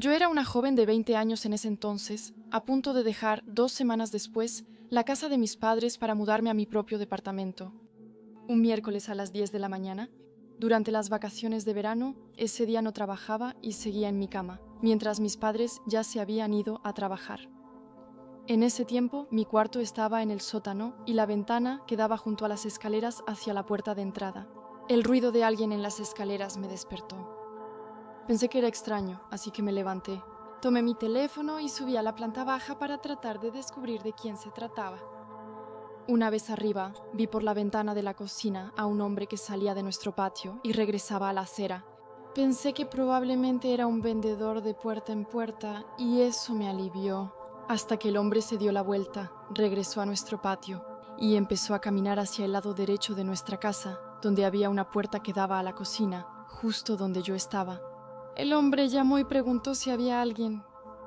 Yo era una joven de 20 años en ese entonces, a punto de dejar 2 semanas después la casa de mis padres para mudarme a mi propio departamento. Un miércoles a las 10 de la mañana, durante las vacaciones de verano, ese día no trabajaba y seguía en mi cama, mientras mis padres ya se habían ido a trabajar. En ese tiempo, mi cuarto estaba en el sótano y la ventana quedaba junto a las escaleras hacia la puerta de entrada. El ruido de alguien en las escaleras me despertó. Pensé que era extraño, así que me levanté. Tomé mi teléfono y subí a la planta baja para tratar de descubrir de quién se trataba. Una vez arriba, vi por la ventana de la cocina a un hombre que salía de nuestro patio y regresaba a la acera. Pensé que probablemente era un vendedor de puerta en puerta y eso me alivió. Hasta que el hombre se dio la vuelta, regresó a nuestro patio y empezó a caminar hacia el lado derecho de nuestra casa, donde había una puerta que daba a la cocina, justo donde yo estaba. El hombre llamó y preguntó si había alguien.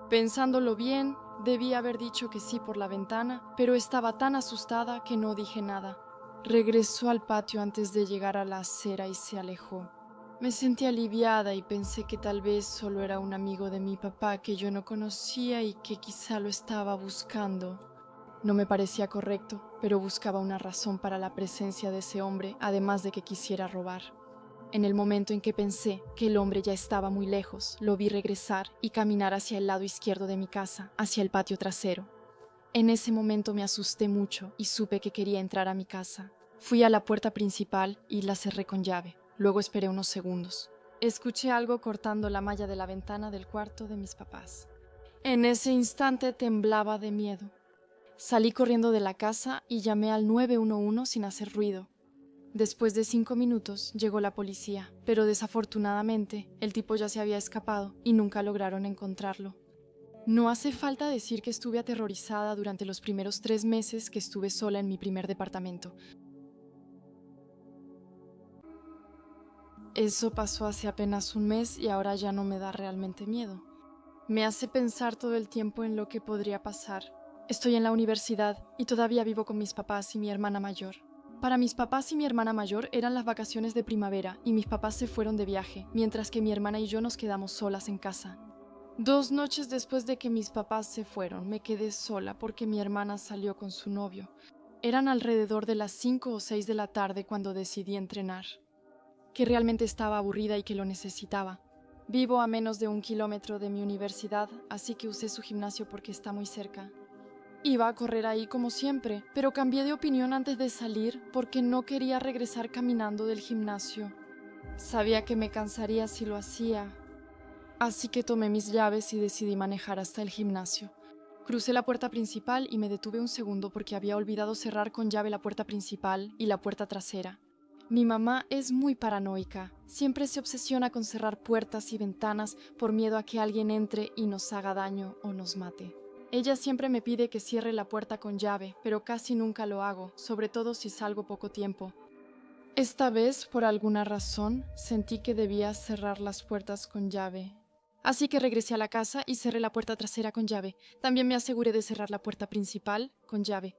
Pensándolo bien, debí haber dicho que sí por la ventana, pero estaba tan asustada que no dije nada. Regresó al patio antes de llegar a la acera y se alejó. Me sentí aliviada y pensé que tal vez solo era un amigo de mi papá que yo no conocía y que quizá lo estaba buscando. No me parecía correcto, pero buscaba una razón para la presencia de ese hombre, además de que quisiera robar. En el momento en que pensé que el hombre ya estaba muy lejos, lo vi regresar y caminar hacia el lado izquierdo de mi casa, hacia el patio trasero. En ese momento me asusté mucho y supe que quería entrar a mi casa. Fui a la puerta principal y la cerré con llave. Luego esperé unos segundos. Escuché algo cortando la malla de la ventana del cuarto de mis papás. En ese instante temblaba de miedo. Salí corriendo de la casa y llamé al 911 sin hacer ruido. Después de 5 minutos llegó la policía, pero desafortunadamente el tipo ya se había escapado y nunca lograron encontrarlo. No hace falta decir que estuve aterrorizada durante los primeros 3 meses que estuve sola en mi primer departamento. Eso pasó hace apenas un mes y ahora ya no me da realmente miedo. Me hace pensar todo el tiempo en lo que podría pasar. Estoy en la universidad y todavía vivo con mis papás y mi hermana mayor. Para mis papás y mi hermana mayor eran las vacaciones de primavera y mis papás se fueron de viaje, mientras que mi hermana y yo nos quedamos solas en casa. 2 noches después de que mis papás se fueron, me quedé sola porque mi hermana salió con su novio. Eran alrededor de las 5 o 6 de la tarde cuando decidí entrenar. Que realmente estaba aburrida y que lo necesitaba. Vivo a menos de 1 kilómetro de mi universidad, así que usé su gimnasio porque está muy cerca. Iba a correr ahí como siempre, pero cambié de opinión antes de salir porque no quería regresar caminando del gimnasio. Sabía que me cansaría si lo hacía, así que tomé mis llaves y decidí manejar hasta el gimnasio. Crucé la puerta principal y me detuve un segundo porque había olvidado cerrar con llave la puerta principal y la puerta trasera. Mi mamá es muy paranoica. Siempre se obsesiona con cerrar puertas y ventanas por miedo a que alguien entre y nos haga daño o nos mate. Ella siempre me pide que cierre la puerta con llave, pero casi nunca lo hago, sobre todo si salgo poco tiempo. Esta vez, por alguna razón, sentí que debía cerrar las puertas con llave. Así que regresé a la casa y cerré la puerta trasera con llave. También me aseguré de cerrar la puerta principal con llave.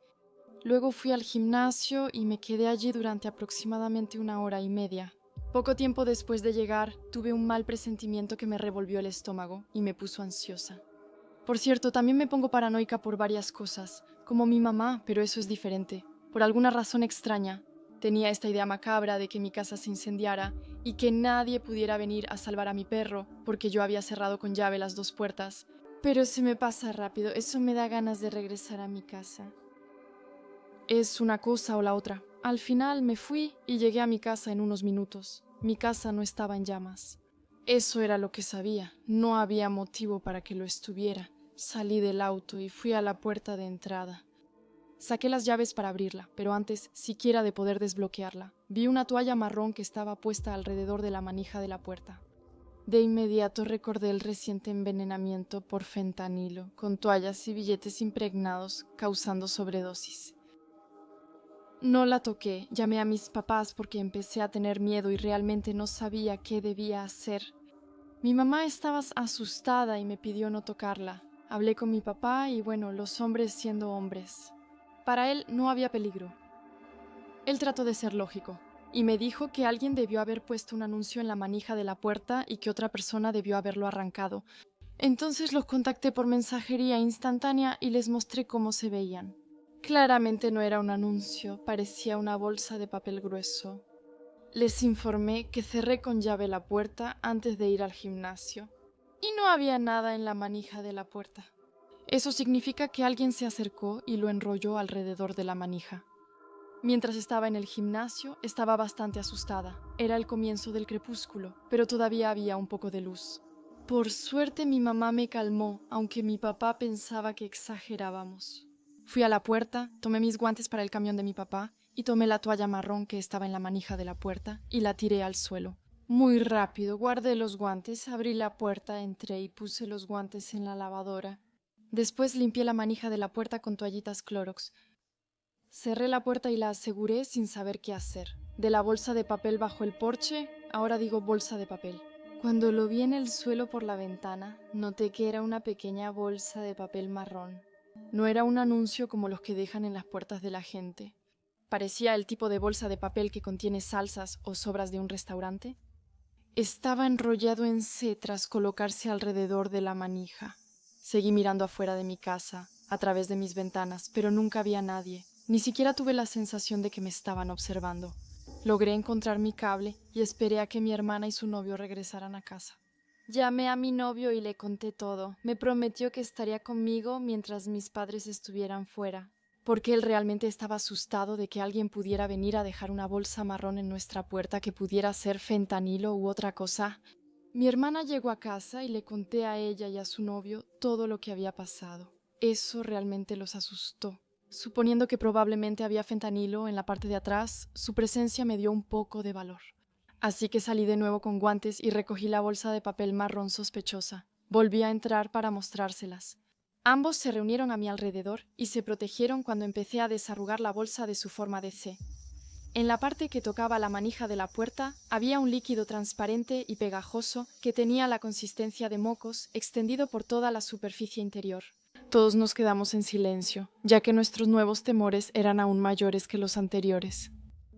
Luego fui al gimnasio y me quedé allí durante aproximadamente 1 hora y media. Poco tiempo después de llegar, tuve un mal presentimiento que me revolvió el estómago y me puso ansiosa. Por cierto, también me pongo paranoica por varias cosas, como mi mamá, pero eso es diferente. Por alguna razón extraña, tenía esta idea macabra de que mi casa se incendiara y que nadie pudiera venir a salvar a mi perro porque yo había cerrado con llave las 2 puertas. Pero se me pasa rápido, eso me da ganas de regresar a mi casa. Es una cosa o la otra. Al final me fui y llegué a mi casa en unos minutos. Mi casa no estaba en llamas. Eso era lo que sabía. No había motivo para que lo estuviera. Salí del auto y fui a la puerta de entrada. Saqué las llaves para abrirla, pero antes siquiera de poder desbloquearla, vi una toalla marrón que estaba puesta alrededor de la manija de la puerta. De inmediato recordé el reciente envenenamiento por fentanilo, con toallas y billetes impregnados, causando sobredosis. No la toqué, llamé a mis papás porque empecé a tener miedo y realmente no sabía qué debía hacer. Mi mamá estaba asustada y me pidió no tocarla. Hablé con mi papá y bueno, los hombres siendo hombres. Para él no había peligro. Él trató de ser lógico y me dijo que alguien debió haber puesto un anuncio en la manija de la puerta y que otra persona debió haberlo arrancado. Entonces los contacté por mensajería instantánea y les mostré cómo se veían. Claramente no era un anuncio, parecía una bolsa de papel grueso. Les informé que cerré con llave la puerta antes de ir al gimnasio. Y no había nada en la manija de la puerta. Eso significa que alguien se acercó y lo enrolló alrededor de la manija. Mientras estaba en el gimnasio, estaba bastante asustada. Era el comienzo del crepúsculo, pero todavía había un poco de luz. Por suerte mi mamá me calmó, aunque mi papá pensaba que exagerábamos. Fui a la puerta, tomé mis guantes para el camión de mi papá y tomé la toalla marrón que estaba en la manija de la puerta y la tiré al suelo. Muy rápido, guardé los guantes, abrí la puerta, entré y puse los guantes en la lavadora. Después limpié la manija de la puerta con toallitas Clorox. Cerré la puerta y la aseguré sin saber qué hacer. De la bolsa de papel bajo el porche, ahora digo bolsa de papel. Cuando lo vi en el suelo por la ventana, noté que era una pequeña bolsa de papel marrón. No era un anuncio como los que dejan en las puertas de la gente. Parecía el tipo de bolsa de papel que contiene salsas o sobras de un restaurante. Estaba enrollado en C tras colocarse alrededor de la manija. Seguí mirando afuera de mi casa, a través de mis ventanas, pero nunca vi a nadie. Ni siquiera tuve la sensación de que me estaban observando. Logré encontrar mi cable y esperé a que mi hermana y su novio regresaran a casa. Llamé a mi novio y le conté todo. Me prometió que estaría conmigo mientras mis padres estuvieran fuera, porque él realmente estaba asustado de que alguien pudiera venir a dejar una bolsa marrón en nuestra puerta que pudiera ser fentanilo u otra cosa. Mi hermana llegó a casa y le conté a ella y a su novio todo lo que había pasado. Eso realmente los asustó. Suponiendo que probablemente había fentanilo en la parte de atrás, su presencia me dio un poco de valor. Así que salí de nuevo con guantes y recogí la bolsa de papel marrón sospechosa. Volví a entrar para mostrárselas. Ambos se reunieron a mi alrededor y se protegieron cuando empecé a desarrugar la bolsa de su forma de C. En la parte que tocaba la manija de la puerta había un líquido transparente y pegajoso que tenía la consistencia de mocos extendido por toda la superficie interior. Todos nos quedamos en silencio, ya que nuestros nuevos temores eran aún mayores que los anteriores.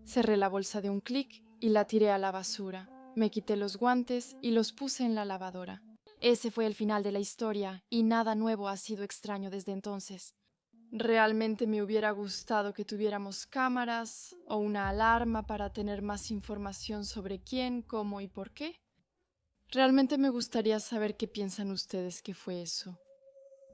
Cerré la bolsa de un clic y la tiré a la basura. Me quité los guantes y los puse en la lavadora. Ese fue el final de la historia y nada nuevo ha sido extraño desde entonces. Realmente me hubiera gustado que tuviéramos cámaras o una alarma para tener más información sobre quién, cómo y por qué. Realmente me gustaría saber qué piensan ustedes que fue eso.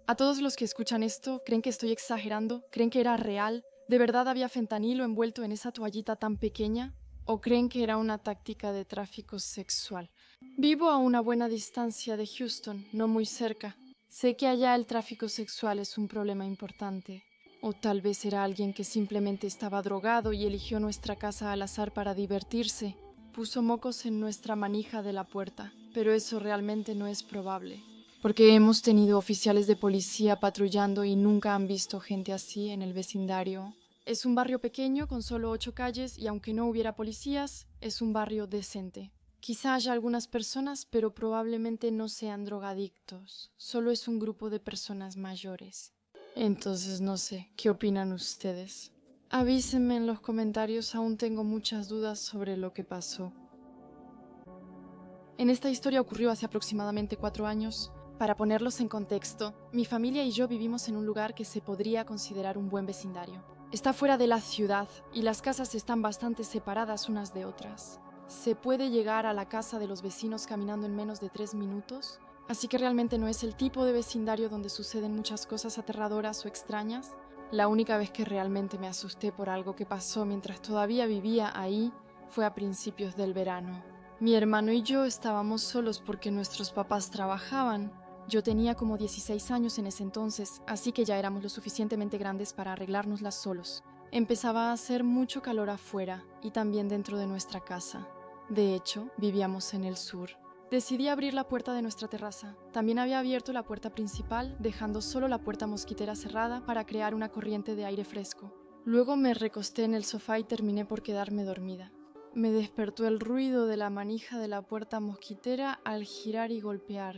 A todos los que escuchan esto, ¿creen que estoy exagerando? ¿Creen que era real? ¿De verdad había fentanilo envuelto en esa toallita tan pequeña? ¿O creen que era una táctica de tráfico sexual? Vivo a una buena distancia de Houston, no muy cerca. Sé que allá el tráfico sexual es un problema importante. O tal vez era alguien que simplemente estaba drogado y eligió nuestra casa al azar para divertirse. Puso mocos en nuestra manija de la puerta, pero eso realmente no es probable. Porque hemos tenido oficiales de policía patrullando y nunca han visto gente así en el vecindario. Es un barrio pequeño con solo 8 calles y aunque no hubiera policías, es un barrio decente. Quizá haya algunas personas, pero probablemente no sean drogadictos. Solo es un grupo de personas mayores. Entonces no sé, ¿qué opinan ustedes? Avísenme en los comentarios, aún tengo muchas dudas sobre lo que pasó. En esta historia ocurrió hace aproximadamente 4 años. Para ponerlos en contexto, mi familia y yo vivimos en un lugar que se podría considerar un buen vecindario. Está fuera de la ciudad y las casas están bastante separadas unas de otras. Se puede llegar a la casa de los vecinos caminando en menos de 3 minutos, así que realmente no es el tipo de vecindario donde suceden muchas cosas aterradoras o extrañas. La única vez que realmente me asusté por algo que pasó mientras todavía vivía ahí fue a principios del verano. Mi hermano y yo estábamos solos porque nuestros papás trabajaban. Yo tenía como 16 años en ese entonces, así que ya éramos lo suficientemente grandes para arreglárnoslas solos. Empezaba a hacer mucho calor afuera y también dentro de nuestra casa. De hecho, vivíamos en el sur. Decidí abrir la puerta de nuestra terraza. También había abierto la puerta principal, dejando solo la puerta mosquitera cerrada para crear una corriente de aire fresco. Luego me recosté en el sofá y terminé por quedarme dormida. Me despertó el ruido de la manija de la puerta mosquitera al girar y golpear.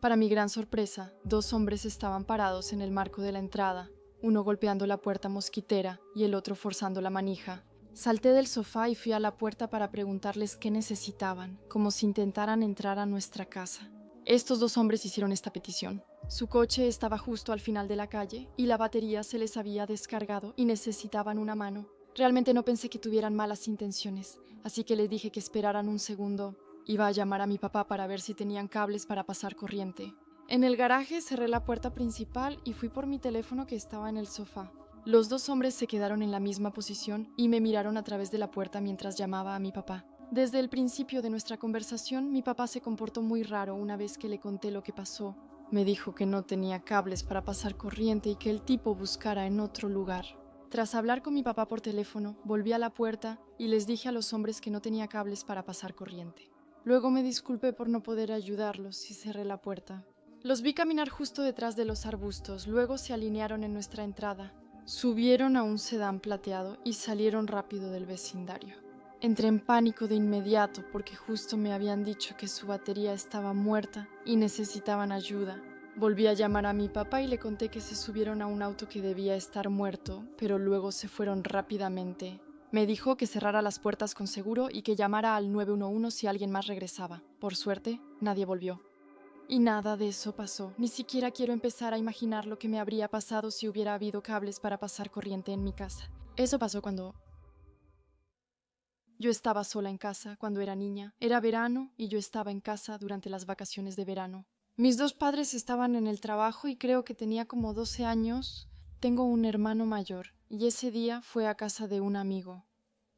Para mi gran sorpresa, 2 hombres estaban parados en el marco de la entrada, uno golpeando la puerta mosquitera y el otro forzando la manija. Salté del sofá y fui a la puerta para preguntarles qué necesitaban, como si intentaran entrar a nuestra casa. Estos dos hombres hicieron esta petición. Su coche estaba justo al final de la calle y la batería se les había descargado y necesitaban una mano. Realmente no pensé que tuvieran malas intenciones, así que les dije que esperaran un segundo. Iba a llamar a mi papá para ver si tenían cables para pasar corriente. En el garaje cerré la puerta principal y fui por mi teléfono que estaba en el sofá. Los dos hombres se quedaron en la misma posición y me miraron a través de la puerta mientras llamaba a mi papá. Desde el principio de nuestra conversación, mi papá se comportó muy raro una vez que le conté lo que pasó. Me dijo que no tenía cables para pasar corriente y que el tipo buscara en otro lugar. Tras hablar con mi papá por teléfono, volví a la puerta y les dije a los hombres que no tenía cables para pasar corriente. Luego me disculpé por no poder ayudarlos y cerré la puerta. Los vi caminar justo detrás de los arbustos, luego se alinearon en nuestra entrada. Subieron a un sedán plateado y salieron rápido del vecindario. Entré en pánico de inmediato porque justo me habían dicho que su batería estaba muerta y necesitaban ayuda. Volví a llamar a mi papá y le conté que se subieron a un auto que debía estar muerto, pero luego se fueron rápidamente. Me dijo que cerrara las puertas con seguro y que llamara al 911 si alguien más regresaba. Por suerte, nadie volvió. Y nada de eso pasó. Ni siquiera quiero empezar a imaginar lo que me habría pasado si hubiera habido cables para pasar corriente en mi casa. Eso pasó cuando yo estaba sola en casa cuando era niña. Era verano y yo estaba en casa durante las vacaciones de verano. Mis dos padres estaban en el trabajo y creo que tenía como 12 años. Tengo un hermano mayor y ese día fue a casa de un amigo.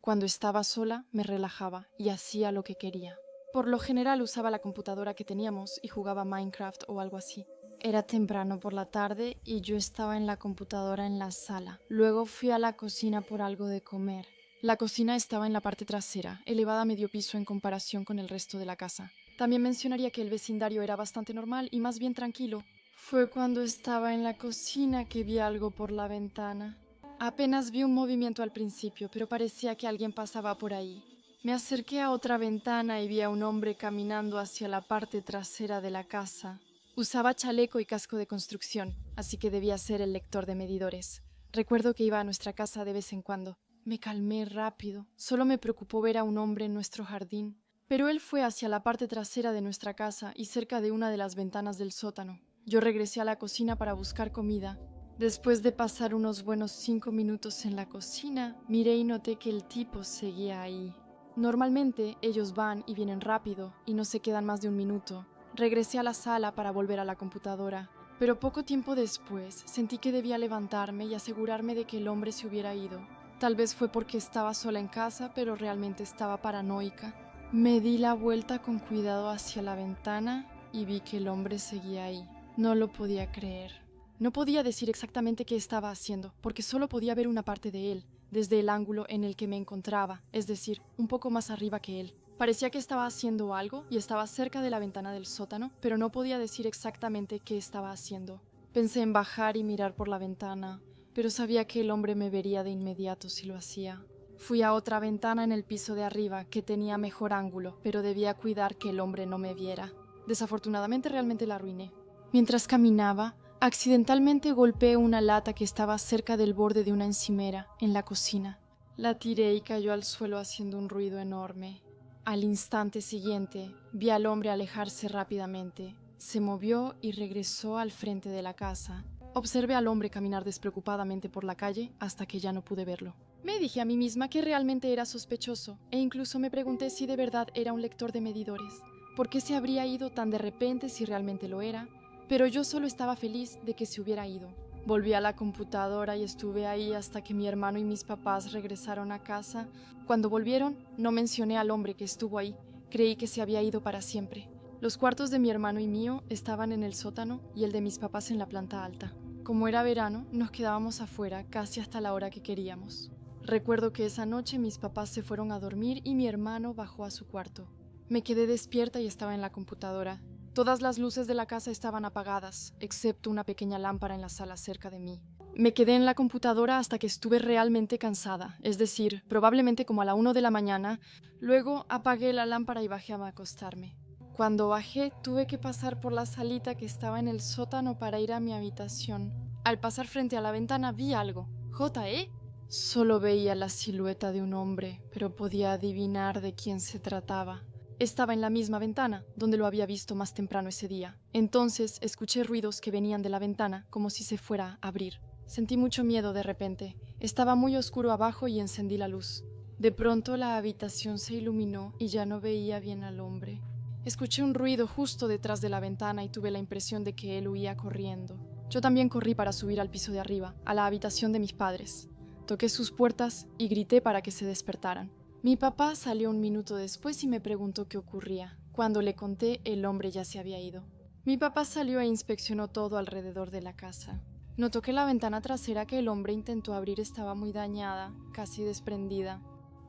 Cuando estaba sola me relajaba y hacía lo que quería. Por lo general usaba la computadora que teníamos y jugaba Minecraft o algo así. Era temprano por la tarde y yo estaba en la computadora en la sala. Luego fui a la cocina por algo de comer. La cocina estaba en la parte trasera, elevada a medio piso en comparación con el resto de la casa. También mencionaría que el vecindario era bastante normal y más bien tranquilo. Fue cuando estaba en la cocina que vi algo por la ventana. Apenas vi un movimiento al principio, pero parecía que alguien pasaba por ahí. Me acerqué a otra ventana y vi a un hombre caminando hacia la parte trasera de la casa. Usaba chaleco y casco de construcción, así que debía ser el lector de medidores. Recuerdo que iba a nuestra casa de vez en cuando. Me calmé rápido. Solo me preocupó ver a un hombre en nuestro jardín. Pero él fue hacia la parte trasera de nuestra casa y cerca de una de las ventanas del sótano. Yo regresé a la cocina para buscar comida. Después de pasar unos buenos 5 minutos en la cocina, miré y noté que el tipo seguía ahí. Normalmente ellos van y vienen rápido y no se quedan más de un minuto. Regresé a la sala para volver a la computadora, pero poco tiempo después sentí que debía levantarme y asegurarme de que el hombre se hubiera ido. Tal vez fue porque estaba sola en casa, pero realmente estaba paranoica. Me di la vuelta con cuidado hacia la ventana y vi que el hombre seguía ahí. No lo podía creer. No podía decir exactamente qué estaba haciendo, porque solo podía ver una parte de él, desde el ángulo en el que me encontraba, es decir, un poco más arriba que él. Parecía que estaba haciendo algo y estaba cerca de la ventana del sótano, pero no podía decir exactamente qué estaba haciendo. Pensé en bajar y mirar por la ventana, pero sabía que el hombre me vería de inmediato si lo hacía. Fui a otra ventana en el piso de arriba que tenía mejor ángulo, pero debía cuidar que el hombre no me viera. Desafortunadamente realmente la arruiné. Mientras caminaba, accidentalmente golpeé una lata que estaba cerca del borde de una encimera en la cocina. La tiré y cayó al suelo haciendo un ruido enorme. Al instante siguiente, vi al hombre alejarse rápidamente. Se movió y regresó al frente de la casa. Observé al hombre caminar despreocupadamente por la calle hasta que ya no pude verlo. Me dije a mí misma que realmente era sospechoso, e incluso me pregunté si de verdad era un lector de medidores. ¿Por qué se habría ido tan de repente si realmente lo era? Pero yo solo estaba feliz de que se hubiera ido. Volví a la computadora y estuve ahí hasta que mi hermano y mis papás regresaron a casa. Cuando volvieron, no mencioné al hombre que estuvo ahí. Creí que se había ido para siempre. Los cuartos de mi hermano y mío estaban en el sótano y el de mis papás en la planta alta. Como era verano, nos quedábamos afuera casi hasta la hora que queríamos. Recuerdo que esa noche mis papás se fueron a dormir y mi hermano bajó a su cuarto. Me quedé despierta y estaba en la computadora. Todas las luces de la casa estaban apagadas, excepto una pequeña lámpara en la sala cerca de mí. Me quedé en la computadora hasta que estuve realmente cansada, es decir, probablemente como a la 1 de la mañana. Luego apagué la lámpara y bajé a acostarme. Cuando bajé, tuve que pasar por la salita que estaba en el sótano para ir a mi habitación. Al pasar frente a la ventana vi algo. ¿J.E.? Solo veía la silueta de un hombre, pero podía adivinar de quién se trataba. Estaba en la misma ventana, donde lo había visto más temprano ese día. Entonces escuché ruidos que venían de la ventana como si se fuera a abrir. Sentí mucho miedo de repente. Estaba muy oscuro abajo y encendí la luz. De pronto la habitación se iluminó y ya no veía bien al hombre. Escuché un ruido justo detrás de la ventana y tuve la impresión de que él huía corriendo. Yo también corrí para subir al piso de arriba, a la habitación de mis padres. Toqué sus puertas y grité para que se despertaran. Mi papá salió un minuto después y me preguntó qué ocurría. Cuando le conté, el hombre ya se había ido. Mi papá salió e inspeccionó todo alrededor de la casa. Notó que la ventana trasera que el hombre intentó abrir estaba muy dañada, casi desprendida.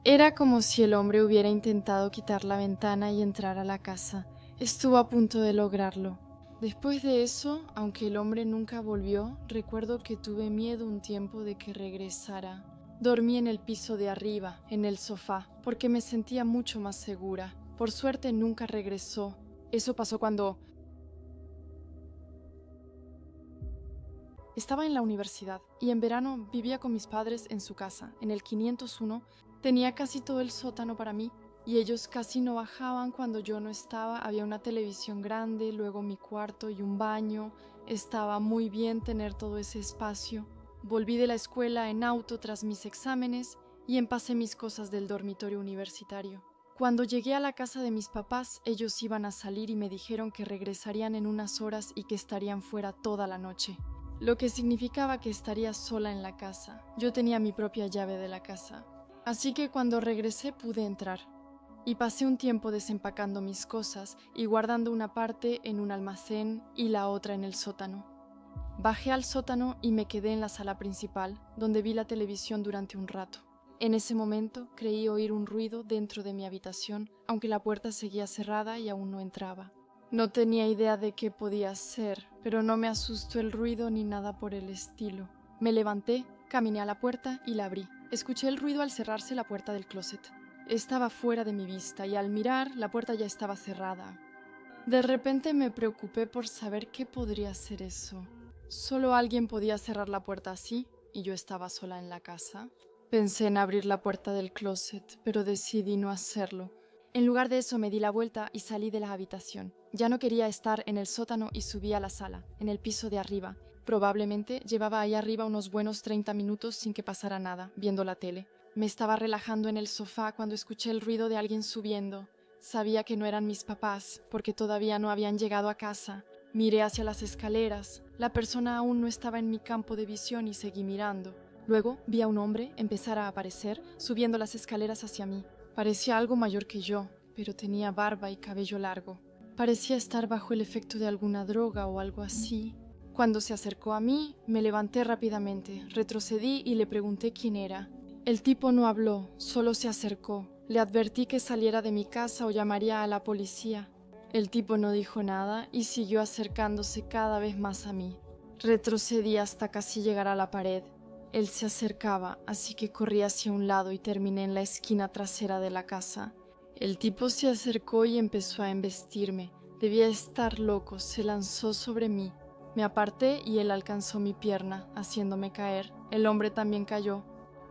Era como si el hombre hubiera intentado quitar la ventana y entrar a la casa. Estuvo a punto de lograrlo. Después de eso, aunque el hombre nunca volvió, recuerdo que tuve miedo un tiempo de que regresara. Dormí en el piso de arriba, en el sofá, porque me sentía mucho más segura. Por suerte nunca regresó. Eso pasó cuando estaba en la universidad y en verano vivía con mis padres en su casa, en el 501. Tenía casi todo el sótano para mí y ellos casi no bajaban cuando yo no estaba. Había una televisión grande, luego mi cuarto y un baño. Estaba muy bien tener todo ese espacio. Volví de la escuela en auto tras mis exámenes y empacé mis cosas del dormitorio universitario. Cuando llegué a la casa de mis papás, ellos iban a salir y me dijeron que regresarían en unas horas y que estarían fuera toda la noche, lo que significaba que estaría sola en la casa. Yo tenía mi propia llave de la casa. Así que cuando regresé pude entrar y pasé un tiempo desempacando mis cosas y guardando una parte en un almacén y la otra en el sótano. Bajé al sótano y me quedé en la sala principal, donde vi la televisión durante un rato. En ese momento creí oír un ruido dentro de mi habitación, aunque la puerta seguía cerrada y aún no entraba. No tenía idea de qué podía ser, pero no me asustó el ruido ni nada por el estilo. Me levanté, caminé a la puerta y la abrí. Escuché el ruido al cerrarse la puerta del closet. Estaba fuera de mi vista y al mirar, la puerta ya estaba cerrada. De repente me preocupé por saber qué podría ser eso. Solo alguien podía cerrar la puerta así, y yo estaba sola en la casa. Pensé en abrir la puerta del closet, pero decidí no hacerlo. En lugar de eso me di la vuelta y salí de la habitación. Ya no quería estar en el sótano y subí a la sala, en el piso de arriba. Probablemente llevaba ahí arriba unos buenos 30 minutos sin que pasara nada, viendo la tele. Me estaba relajando en el sofá cuando escuché el ruido de alguien subiendo. Sabía que no eran mis papás, porque todavía no habían llegado a casa. Miré hacia las escaleras. La persona aún no estaba en mi campo de visión y seguí mirando. Luego vi a un hombre empezar a aparecer, subiendo las escaleras hacia mí. Parecía algo mayor que yo, pero tenía barba y cabello largo. Parecía estar bajo el efecto de alguna droga o algo así. Cuando se acercó a mí, me levanté rápidamente, retrocedí y le pregunté quién era. El tipo no habló, solo se acercó. Le advertí que saliera de mi casa o llamaría a la policía. El tipo no dijo nada y siguió acercándose cada vez más a mí. Retrocedí hasta casi llegar a la pared. Él se acercaba, así que corrí hacia un lado y terminé en la esquina trasera de la casa. El tipo se acercó y empezó a embestirme. Debía estar loco, se lanzó sobre mí. Me aparté y él alcanzó mi pierna, haciéndome caer. El hombre también cayó.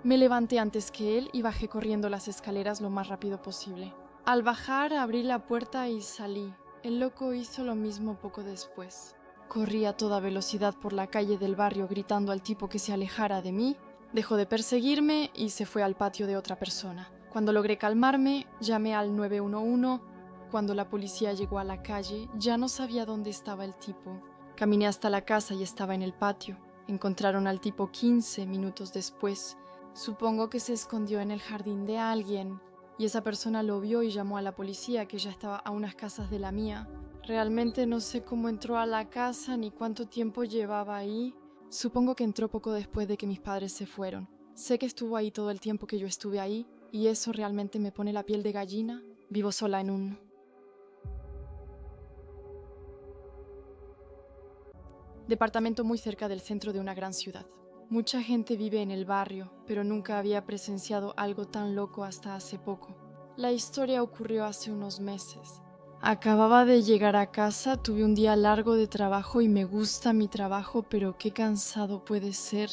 Me levanté antes que él y bajé corriendo las escaleras lo más rápido posible. Al bajar, abrí la puerta y salí. El loco hizo lo mismo poco después. Corrí a toda velocidad por la calle del barrio gritando al tipo que se alejara de mí. Dejó de perseguirme y se fue al patio de otra persona. Cuando logré calmarme, llamé al 911. Cuando la policía llegó a la calle, ya no sabía dónde estaba el tipo. Caminé hasta la casa y estaba en el patio. Encontraron al tipo 15 minutos después. Supongo que se escondió en el jardín de alguien. Y esa persona lo vio y llamó a la policía, que ya estaba a unas casas de la mía. Realmente no sé cómo entró a la casa ni cuánto tiempo llevaba ahí. Supongo que entró poco después de que mis padres se fueron. Sé que estuvo ahí todo el tiempo que yo estuve ahí, y eso realmente me pone la piel de gallina. Vivo sola en un departamento muy cerca del centro de una gran ciudad. Mucha gente vive en el barrio, pero nunca había presenciado algo tan loco hasta hace poco. La historia ocurrió hace unos meses. Acababa de llegar a casa, tuve un día largo de trabajo y me gusta mi trabajo, pero qué cansado puede ser.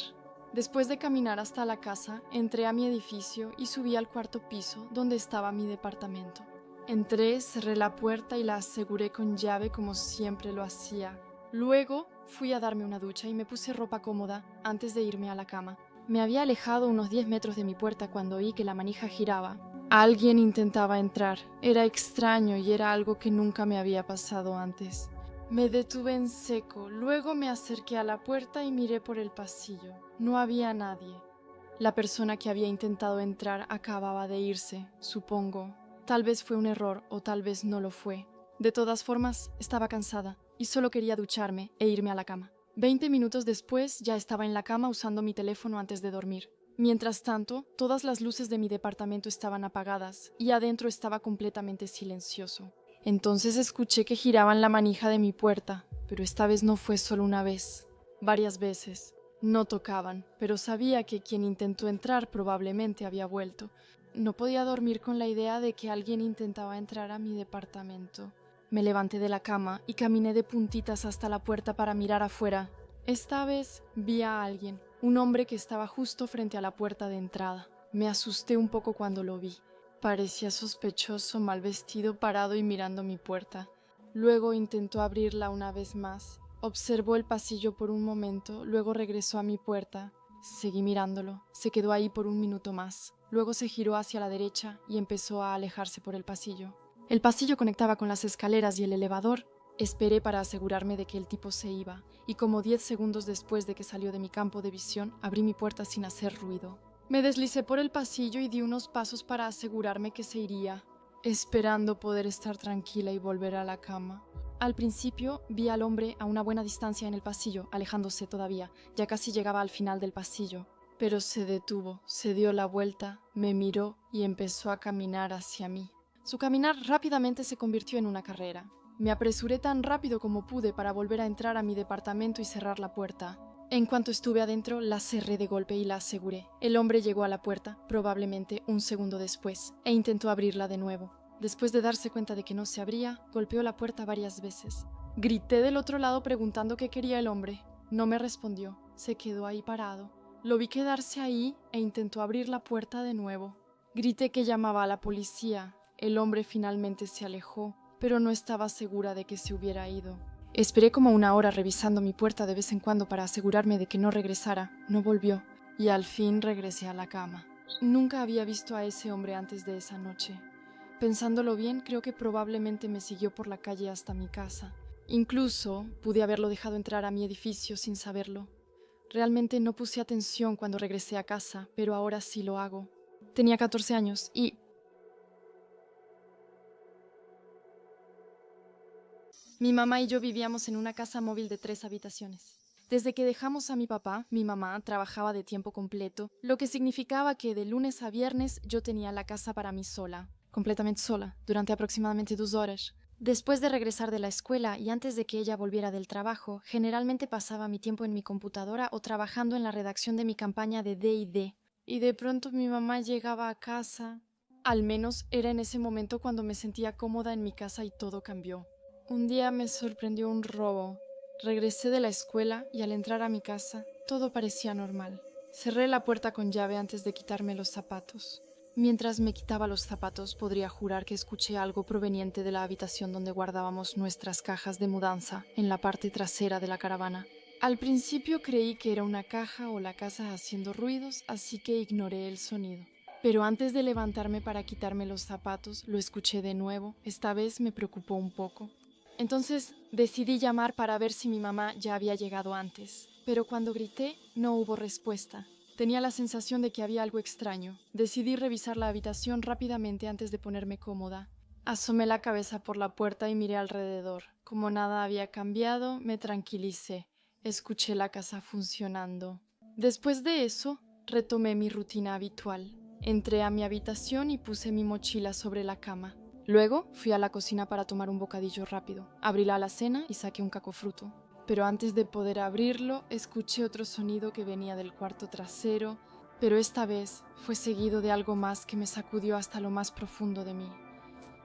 Después de caminar hasta la casa, entré a mi edificio y subí al cuarto piso donde estaba mi departamento. Entré, cerré la puerta y la aseguré con llave como siempre lo hacía. Luego fui a darme una ducha y me puse ropa cómoda antes de irme a la cama. Me había alejado unos 10 metros de mi puerta cuando oí que la manija giraba. Alguien intentaba entrar. Era extraño y era algo que nunca me había pasado antes. Me detuve en seco, luego me acerqué a la puerta y miré por el pasillo. No había nadie. La persona que había intentado entrar acababa de irse, supongo. Tal vez fue un error o tal vez no lo fue. De todas formas, estaba cansada y solo quería ducharme e irme a la cama. 20 minutos después ya estaba en la cama usando mi teléfono antes de dormir. Mientras tanto, todas las luces de mi departamento estaban apagadas y adentro estaba completamente silencioso. Entonces escuché que giraban la manija de mi puerta, pero esta vez no fue solo una vez, varias veces. No tocaban, pero sabía que quien intentó entrar probablemente había vuelto. No podía dormir con la idea de que alguien intentaba entrar a mi departamento. Me levanté de la cama y caminé de puntitas hasta la puerta para mirar afuera. Esta vez vi a alguien, un hombre que estaba justo frente a la puerta de entrada. Me asusté un poco cuando lo vi. Parecía sospechoso, mal vestido, parado y mirando mi puerta. Luego intentó abrirla una vez más. Observó el pasillo por un momento, luego regresó a mi puerta. Seguí mirándolo. Se quedó ahí por un minuto más. Luego se giró hacia la derecha y empezó a alejarse por el pasillo. El pasillo conectaba con las escaleras y el elevador. Esperé para asegurarme de que el tipo se iba, y como 10 segundos después de que salió de mi campo de visión, abrí mi puerta sin hacer ruido. Me deslicé por el pasillo y di unos pasos para asegurarme que se iría, esperando poder estar tranquila y volver a la cama. Al principio vi al hombre a una buena distancia en el pasillo, alejándose todavía, ya casi llegaba al final del pasillo. Pero se detuvo, se dio la vuelta, me miró y empezó a caminar hacia mí. Su caminar rápidamente se convirtió en una carrera. Me apresuré tan rápido como pude para volver a entrar a mi departamento y cerrar la puerta. En cuanto estuve adentro, la cerré de golpe y la aseguré. El hombre llegó a la puerta, probablemente un segundo después, e intentó abrirla de nuevo. Después de darse cuenta de que no se abría, golpeó la puerta varias veces. Grité del otro lado preguntando qué quería el hombre. No me respondió. Se quedó ahí parado. Lo vi quedarse ahí e intentó abrir la puerta de nuevo. Grité que llamaba a la policía. El hombre finalmente se alejó, pero no estaba segura de que se hubiera ido. Esperé como una hora revisando mi puerta de vez en cuando para asegurarme de que no regresara. No volvió, y al fin regresé a la cama. Nunca había visto a ese hombre antes de esa noche. Pensándolo bien, creo que probablemente me siguió por la calle hasta mi casa. Incluso pude haberlo dejado entrar a mi edificio sin saberlo. Realmente no puse atención cuando regresé a casa, pero ahora sí lo hago. Tenía 14 años y... Mi mamá y yo vivíamos en una casa móvil de 3 habitaciones. Desde que dejamos a mi papá, mi mamá trabajaba de tiempo completo, lo que significaba que de lunes a viernes yo tenía la casa para mí sola, completamente sola, durante aproximadamente 2 horas. Después de regresar de la escuela y antes de que ella volviera del trabajo, generalmente pasaba mi tiempo en mi computadora o trabajando en la redacción de mi campaña de D&D. Y de pronto mi mamá llegaba a casa. Al menos era en ese momento cuando me sentía cómoda en mi casa y todo cambió. Un día me sorprendió un robo. Regresé de la escuela y al entrar a mi casa, todo parecía normal. Cerré la puerta con llave antes de quitarme los zapatos. Mientras me quitaba los zapatos, podría jurar que escuché algo proveniente de la habitación donde guardábamos nuestras cajas de mudanza, en la parte trasera de la caravana. Al principio creí que era una caja o la casa haciendo ruidos, así que ignoré el sonido. Pero antes de levantarme para quitarme los zapatos, lo escuché de nuevo. Esta vez me preocupó un poco. Entonces decidí llamar para ver si mi mamá ya había llegado antes. Pero cuando grité, no hubo respuesta. Tenía la sensación de que había algo extraño. Decidí revisar la habitación rápidamente antes de ponerme cómoda. Asomé la cabeza por la puerta y miré alrededor. Como nada había cambiado, me tranquilicé. Escuché la casa funcionando. Después de eso, retomé mi rutina habitual. Entré a mi habitación y puse mi mochila sobre la cama. Luego fui a la cocina para tomar un bocadillo rápido. Abrí la alacena y saqué un cacofruto. Pero antes de poder abrirlo, escuché otro sonido que venía del cuarto trasero, pero esta vez fue seguido de algo más que me sacudió hasta lo más profundo de mí.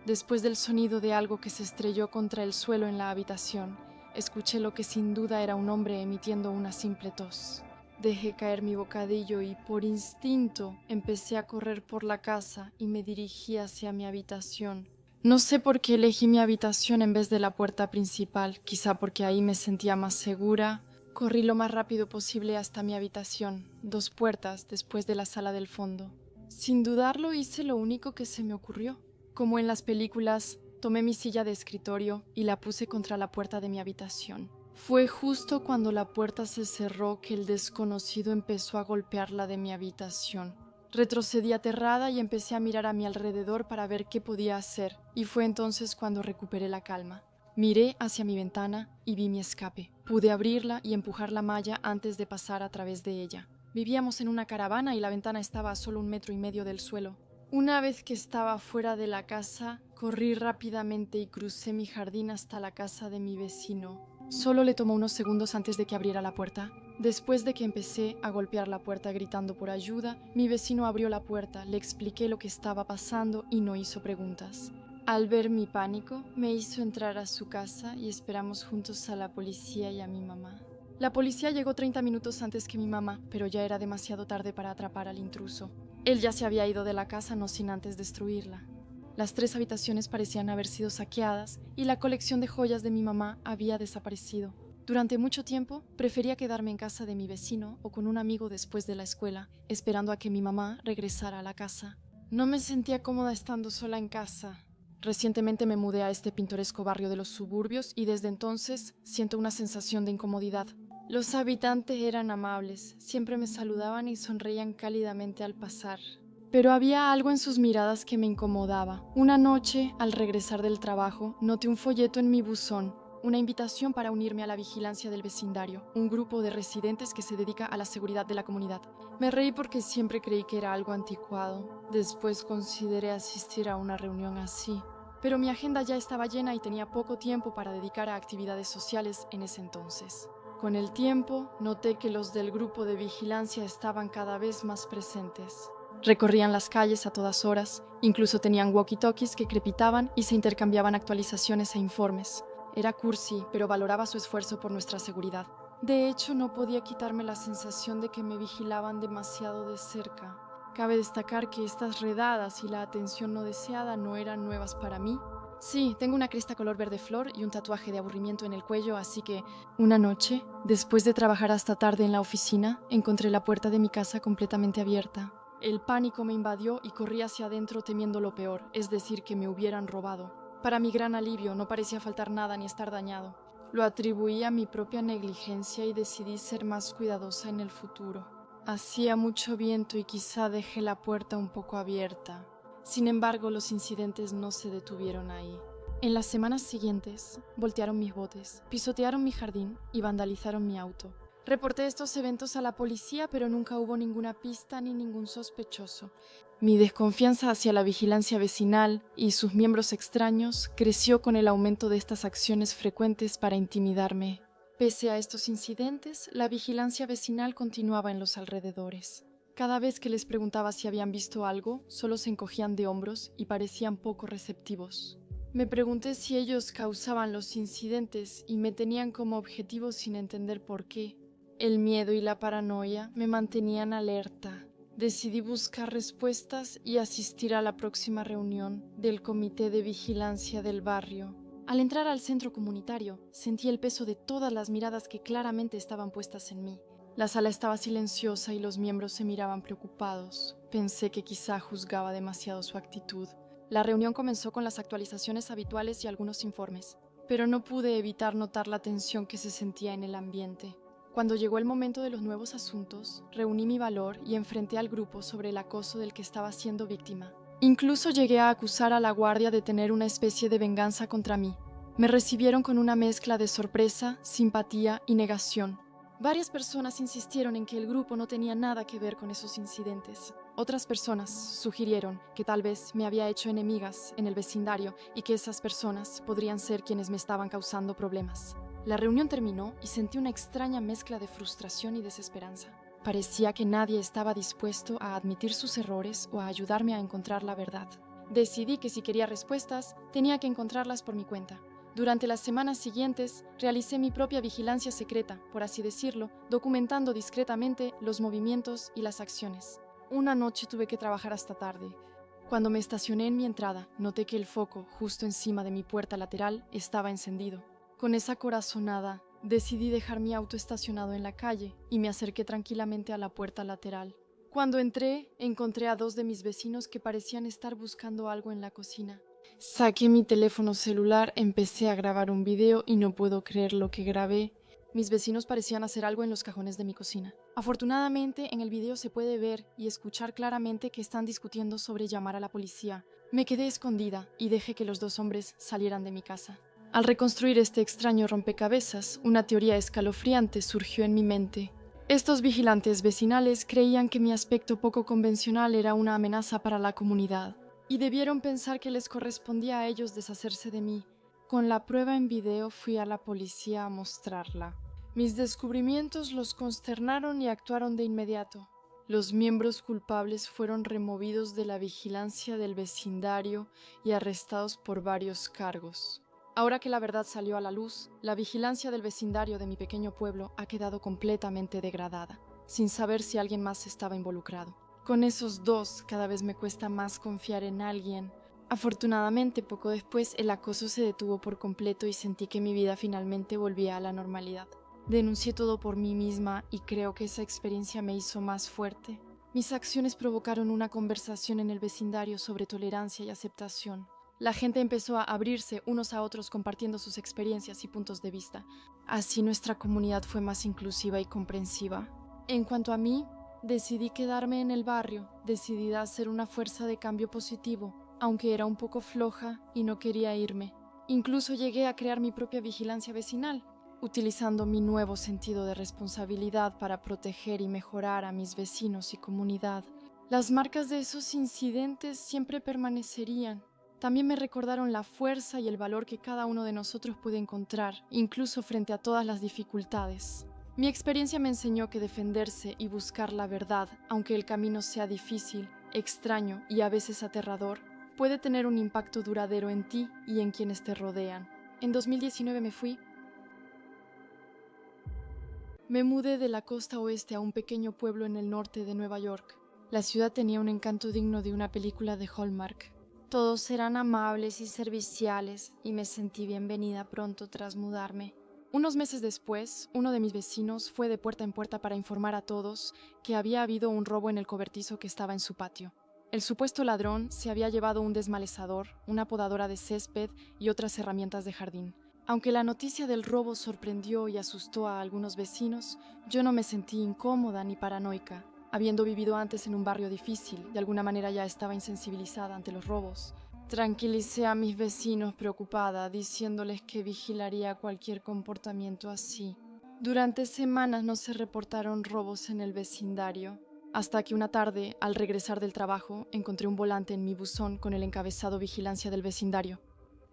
Después del sonido de algo que se estrelló contra el suelo en la habitación, escuché lo que sin duda era un hombre emitiendo una simple tos. Dejé caer mi bocadillo y, por instinto, empecé a correr por la casa y me dirigí hacia mi habitación. No sé por qué elegí mi habitación en vez de la puerta principal, quizá porque ahí me sentía más segura. Corrí lo más rápido posible hasta mi habitación, 2 puertas después de la sala del fondo. Sin dudarlo hice lo único que se me ocurrió. Como en las películas, tomé mi silla de escritorio y la puse contra la puerta de mi habitación. Fue justo cuando la puerta se cerró que el desconocido empezó a golpear la de mi habitación. Retrocedí aterrada y empecé a mirar a mi alrededor para ver qué podía hacer, y fue entonces cuando recuperé la calma. Miré hacia mi ventana y vi mi escape. Pude abrirla y empujar la malla antes de pasar a través de ella. Vivíamos en una caravana y la ventana estaba a solo 1,5 metros del suelo. Una vez que estaba fuera de la casa, corrí rápidamente y crucé mi jardín hasta la casa de mi vecino. Solo le tomó unos segundos antes de que abriera la puerta. Después de que empecé a golpear la puerta gritando por ayuda, mi vecino abrió la puerta, le expliqué lo que estaba pasando y no hizo preguntas. Al ver mi pánico, me hizo entrar a su casa y esperamos juntos a la policía y a mi mamá. La policía llegó 30 minutos antes que mi mamá, pero ya era demasiado tarde para atrapar al intruso. Él ya se había ido de la casa no sin antes destruirla. Las 3 habitaciones parecían haber sido saqueadas y la colección de joyas de mi mamá había desaparecido. Durante mucho tiempo prefería quedarme en casa de mi vecino o con un amigo después de la escuela, esperando a que mi mamá regresara a la casa. No me sentía cómoda estando sola en casa. Recientemente me mudé a este pintoresco barrio de los suburbios y desde entonces siento una sensación de incomodidad. Los habitantes eran amables, siempre me saludaban y sonreían cálidamente al pasar. Pero había algo en sus miradas que me incomodaba. Una noche, al regresar del trabajo, noté un folleto en mi buzón, una invitación para unirme a la vigilancia del vecindario, un grupo de residentes que se dedica a la seguridad de la comunidad. Me reí porque siempre creí que era algo anticuado. Después consideré asistir a una reunión así. Pero mi agenda ya estaba llena y tenía poco tiempo para dedicar a actividades sociales en ese entonces. Con el tiempo, noté que los del grupo de vigilancia estaban cada vez más presentes. Recorrían las calles a todas horas, incluso tenían walkie-talkies que crepitaban y se intercambiaban actualizaciones e informes. Era cursi, pero valoraba su esfuerzo por nuestra seguridad. De hecho, no podía quitarme la sensación de que me vigilaban demasiado de cerca. Cabe destacar que estas redadas y la atención no deseada no eran nuevas para mí. Sí, tengo una cresta color verde flor y un tatuaje de aburrimiento en el cuello, así que una noche, después de trabajar hasta tarde en la oficina, encontré la puerta de mi casa completamente abierta. El pánico me invadió y corrí hacia adentro temiendo lo peor, es decir, que me hubieran robado. Para mi gran alivio, no parecía faltar nada ni estar dañado. Lo atribuí a mi propia negligencia y decidí ser más cuidadosa en el futuro. Hacía mucho viento y quizá dejé la puerta un poco abierta. Sin embargo, los incidentes no se detuvieron ahí. En las semanas siguientes, voltearon mis botes, pisotearon mi jardín y vandalizaron mi auto. Reporté estos eventos a la policía, pero nunca hubo ninguna pista ni ningún sospechoso. Mi desconfianza hacia la vigilancia vecinal y sus miembros extraños creció con el aumento de estas acciones frecuentes para intimidarme. Pese a estos incidentes, la vigilancia vecinal continuaba en los alrededores. Cada vez que les preguntaba si habían visto algo, solo se encogían de hombros y parecían poco receptivos. Me pregunté si ellos causaban los incidentes y me tenían como objetivo sin entender por qué. El miedo y la paranoia me mantenían alerta. Decidí buscar respuestas y asistir a la próxima reunión del comité de vigilancia del barrio. Al entrar al centro comunitario, sentí el peso de todas las miradas que claramente estaban puestas en mí. La sala estaba silenciosa y los miembros se miraban preocupados. Pensé que quizá juzgaba demasiado su actitud. La reunión comenzó con las actualizaciones habituales y algunos informes, pero no pude evitar notar la tensión que se sentía en el ambiente. Cuando llegó el momento de los nuevos asuntos, reuní mi valor y enfrenté al grupo sobre el acoso del que estaba siendo víctima. Incluso llegué a acusar a la guardia de tener una especie de venganza contra mí. Me recibieron con una mezcla de sorpresa, simpatía y negación. Varias personas insistieron en que el grupo no tenía nada que ver con esos incidentes. Otras personas sugirieron que tal vez me había hecho enemigas en el vecindario y que esas personas podrían ser quienes me estaban causando problemas. La reunión terminó y sentí una extraña mezcla de frustración y desesperanza. Parecía que nadie estaba dispuesto a admitir sus errores o a ayudarme a encontrar la verdad. Decidí que si quería respuestas, tenía que encontrarlas por mi cuenta. Durante las semanas siguientes, realicé mi propia vigilancia secreta, por así decirlo, documentando discretamente los movimientos y las acciones. Una noche tuve que trabajar hasta tarde. Cuando me estacioné en mi entrada, noté que el foco, justo encima de mi puerta lateral, estaba encendido. Con esa corazonada, decidí dejar mi auto estacionado en la calle y me acerqué tranquilamente a la puerta lateral. Cuando entré, encontré a 2 de mis vecinos que parecían estar buscando algo en la cocina. Saqué mi teléfono celular, empecé a grabar un video y no puedo creer lo que grabé. Mis vecinos parecían hacer algo en los cajones de mi cocina. Afortunadamente, en el video se puede ver y escuchar claramente que están discutiendo sobre llamar a la policía. Me quedé escondida y dejé que los 2 hombres salieran de mi casa. Al reconstruir este extraño rompecabezas, una teoría escalofriante surgió en mi mente. Estos vigilantes vecinales creían que mi aspecto poco convencional era una amenaza para la comunidad, y debieron pensar que les correspondía a ellos deshacerse de mí. Con la prueba en video fui a la policía a mostrarla. Mis descubrimientos los consternaron y actuaron de inmediato. Los miembros culpables fueron removidos de la vigilancia del vecindario y arrestados por varios cargos. Ahora que la verdad salió a la luz, la vigilancia del vecindario de mi pequeño pueblo ha quedado completamente degradada, sin saber si alguien más estaba involucrado. Con esos 2, cada vez me cuesta más confiar en alguien. Afortunadamente, poco después, el acoso se detuvo por completo y sentí que mi vida finalmente volvía a la normalidad. Denuncié todo por mí misma y creo que esa experiencia me hizo más fuerte. Mis acciones provocaron una conversación en el vecindario sobre tolerancia y aceptación. La gente empezó a abrirse unos a otros compartiendo sus experiencias y puntos de vista. Así nuestra comunidad fue más inclusiva y comprensiva. En cuanto a mí, decidí quedarme en el barrio, decidida a ser una fuerza de cambio positivo, aunque era un poco floja y no quería irme. Incluso llegué a crear mi propia vigilancia vecinal, utilizando mi nuevo sentido de responsabilidad para proteger y mejorar a mis vecinos y comunidad. Las marcas de esos incidentes siempre permanecerían. También me recordaron la fuerza y el valor que cada uno de nosotros puede encontrar, incluso frente a todas las dificultades. Mi experiencia me enseñó que defenderse y buscar la verdad, aunque el camino sea difícil, extraño y a veces aterrador, puede tener un impacto duradero en ti y en quienes te rodean. En 2019 me fui. Me mudé de la costa oeste a un pequeño pueblo en el norte de Nueva York. La ciudad tenía un encanto digno de una película de Hallmark. Todos eran amables y serviciales y me sentí bienvenida pronto tras mudarme. Unos meses después, uno de mis vecinos fue de puerta en puerta para informar a todos que había habido un robo en el cobertizo que estaba en su patio. El supuesto ladrón se había llevado un desmalezador, una podadora de césped y otras herramientas de jardín. Aunque la noticia del robo sorprendió y asustó a algunos vecinos, yo no me sentí incómoda ni paranoica. Habiendo vivido antes en un barrio difícil, de alguna manera ya estaba insensibilizada ante los robos. Tranquilicé a mis vecinos preocupada, diciéndoles que vigilaría cualquier comportamiento así. Durante semanas no se reportaron robos en el vecindario, hasta que una tarde, al regresar del trabajo, encontré un volante en mi buzón con el encabezado Vigilancia del vecindario.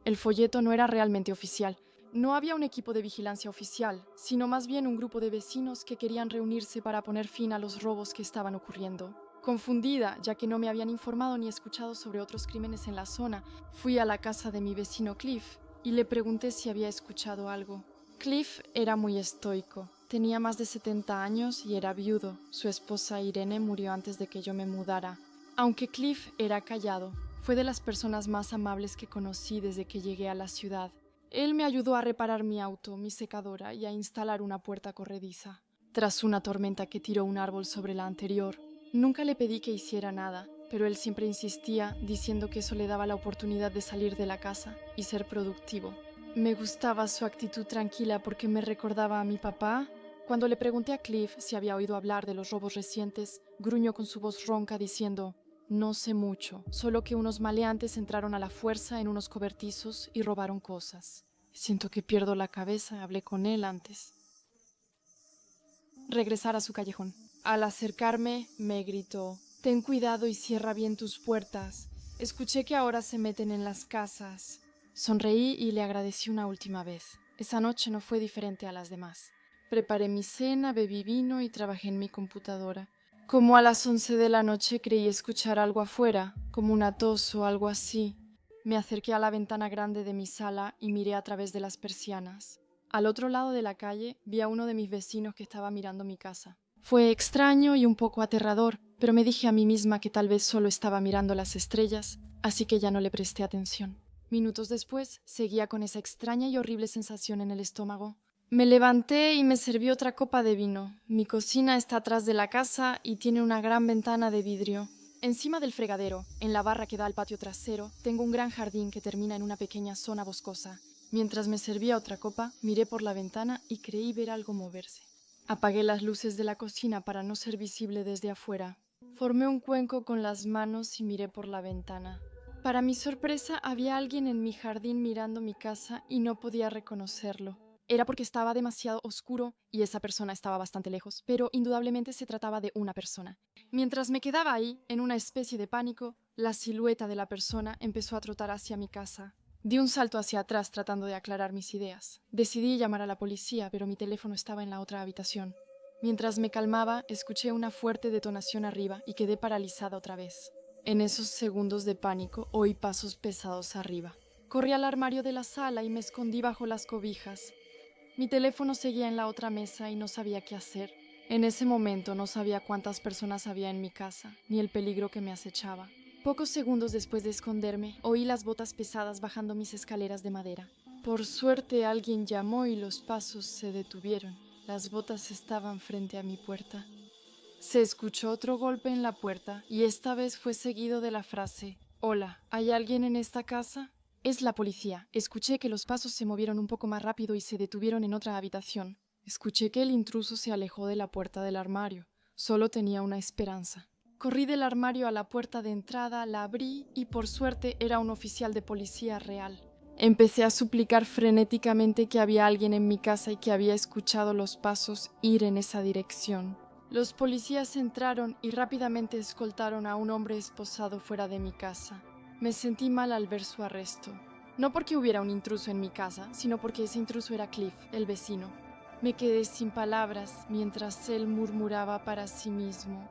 El folleto no era realmente oficial. No había un equipo de vigilancia oficial, sino más bien un grupo de vecinos que querían reunirse para poner fin a los robos que estaban ocurriendo. Confundida, ya que no me habían informado ni escuchado sobre otros crímenes en la zona, fui a la casa de mi vecino Cliff y le pregunté si había escuchado algo. Cliff era muy estoico. Tenía más de 70 años y era viudo. Su esposa Irene murió antes de que yo me mudara. Aunque Cliff era callado, fue de las personas más amables que conocí desde que llegué a la ciudad. Él me ayudó a reparar mi auto, mi secadora y a instalar una puerta corrediza. Tras una tormenta que tiró un árbol sobre la anterior, nunca le pedí que hiciera nada, pero él siempre insistía, diciendo que eso le daba la oportunidad de salir de la casa y ser productivo. Me gustaba su actitud tranquila porque me recordaba a mi papá. Cuando le pregunté a Cliff si había oído hablar de los robos recientes, gruñó con su voz ronca diciendo: «No sé mucho, solo que unos maleantes entraron a la fuerza en unos cobertizos y robaron cosas. Siento que pierdo la cabeza, hablé con él antes». Regresar a su callejón. Al acercarme, me gritó: «Ten cuidado y cierra bien tus puertas. Escuché que ahora se meten en las casas». Sonreí y le agradecí una última vez. Esa noche no fue diferente a las demás. Preparé mi cena, bebí vino y trabajé en mi computadora. Como a las 11 de la noche creí escuchar algo afuera, como una tos o algo así. Me acerqué a la ventana grande de mi sala y miré a través de las persianas. Al otro lado de la calle vi a uno de mis vecinos que estaba mirando mi casa. Fue extraño y un poco aterrador, pero me dije a mí misma que tal vez solo estaba mirando las estrellas, así que ya no le presté atención. Minutos después, seguía con esa extraña y horrible sensación en el estómago. Me levanté y me serví otra copa de vino. Mi cocina está atrás de la casa y tiene una gran ventana de vidrio. Encima del fregadero, en la barra que da al patio trasero, tengo un gran jardín que termina en una pequeña zona boscosa. Mientras me servía otra copa, miré por la ventana y creí ver algo moverse. Apagué las luces de la cocina para no ser visible desde afuera. Formé un cuenco con las manos y miré por la ventana. Para mi sorpresa, había alguien en mi jardín mirando mi casa y no podía reconocerlo. Era porque estaba demasiado oscuro y esa persona estaba bastante lejos, pero indudablemente se trataba de una persona. Mientras me quedaba ahí, en una especie de pánico, la silueta de la persona empezó a trotar hacia mi casa. Di un salto hacia atrás tratando de aclarar mis ideas. Decidí llamar a la policía, pero mi teléfono estaba en la otra habitación. Mientras me calmaba, escuché una fuerte detonación arriba y quedé paralizada otra vez. En esos segundos de pánico, oí pasos pesados arriba. Corrí al armario de la sala y me escondí bajo las cobijas. Mi teléfono seguía en la otra mesa y no sabía qué hacer. En ese momento no sabía cuántas personas había en mi casa, ni el peligro que me acechaba. Pocos segundos después de esconderme, oí las botas pesadas bajando mis escaleras de madera. Por suerte alguien llamó y los pasos se detuvieron. Las botas estaban frente a mi puerta. Se escuchó otro golpe en la puerta y esta vez fue seguido de la frase: «Hola, ¿hay alguien en esta casa?» Es la policía. Escuché que los pasos se movieron un poco más rápido y se detuvieron en otra habitación. Escuché que el intruso se alejó de la puerta del armario. Solo tenía una esperanza. Corrí del armario a la puerta de entrada, la abrí y por suerte era un oficial de policía real. Empecé a suplicar frenéticamente que había alguien en mi casa y que había escuchado los pasos ir en esa dirección. Los policías entraron y rápidamente escoltaron a un hombre esposado fuera de mi casa. Me sentí mal al ver su arresto. No porque hubiera un intruso en mi casa, sino porque ese intruso era Cliff, el vecino. Me quedé sin palabras mientras él murmuraba para sí mismo.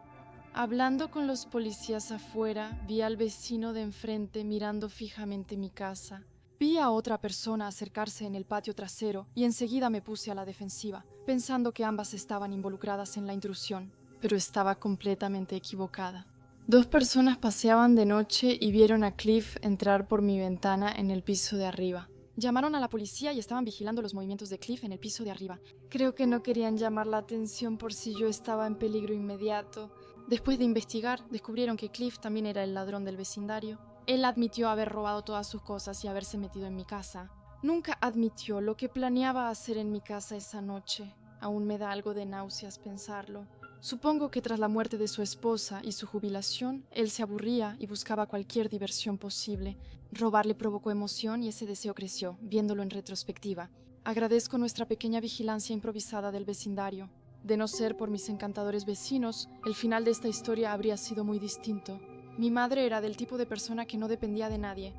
Hablando con los policías afuera, vi al vecino de enfrente mirando fijamente mi casa. Vi a otra persona acercarse en el patio trasero y enseguida me puse a la defensiva, pensando que ambas estaban involucradas en la intrusión, pero estaba completamente equivocada. Dos personas paseaban de noche y vieron a Cliff entrar por mi ventana en el piso de arriba. Llamaron a la policía y estaban vigilando los movimientos de Cliff en el piso de arriba. Creo que no querían llamar la atención por si yo estaba en peligro inmediato. Después de investigar, descubrieron que Cliff también era el ladrón del vecindario. Él admitió haber robado todas sus cosas y haberse metido en mi casa. Nunca admitió lo que planeaba hacer en mi casa esa noche. Aún me da algo de náuseas pensarlo. Supongo que tras la muerte de su esposa y su jubilación, él se aburría y buscaba cualquier diversión posible. Robar le provocó emoción y ese deseo creció, viéndolo en retrospectiva. Agradezco nuestra pequeña vigilancia improvisada del vecindario. De no ser por mis encantadores vecinos, el final de esta historia habría sido muy distinto. Mi madre era del tipo de persona que no dependía de nadie.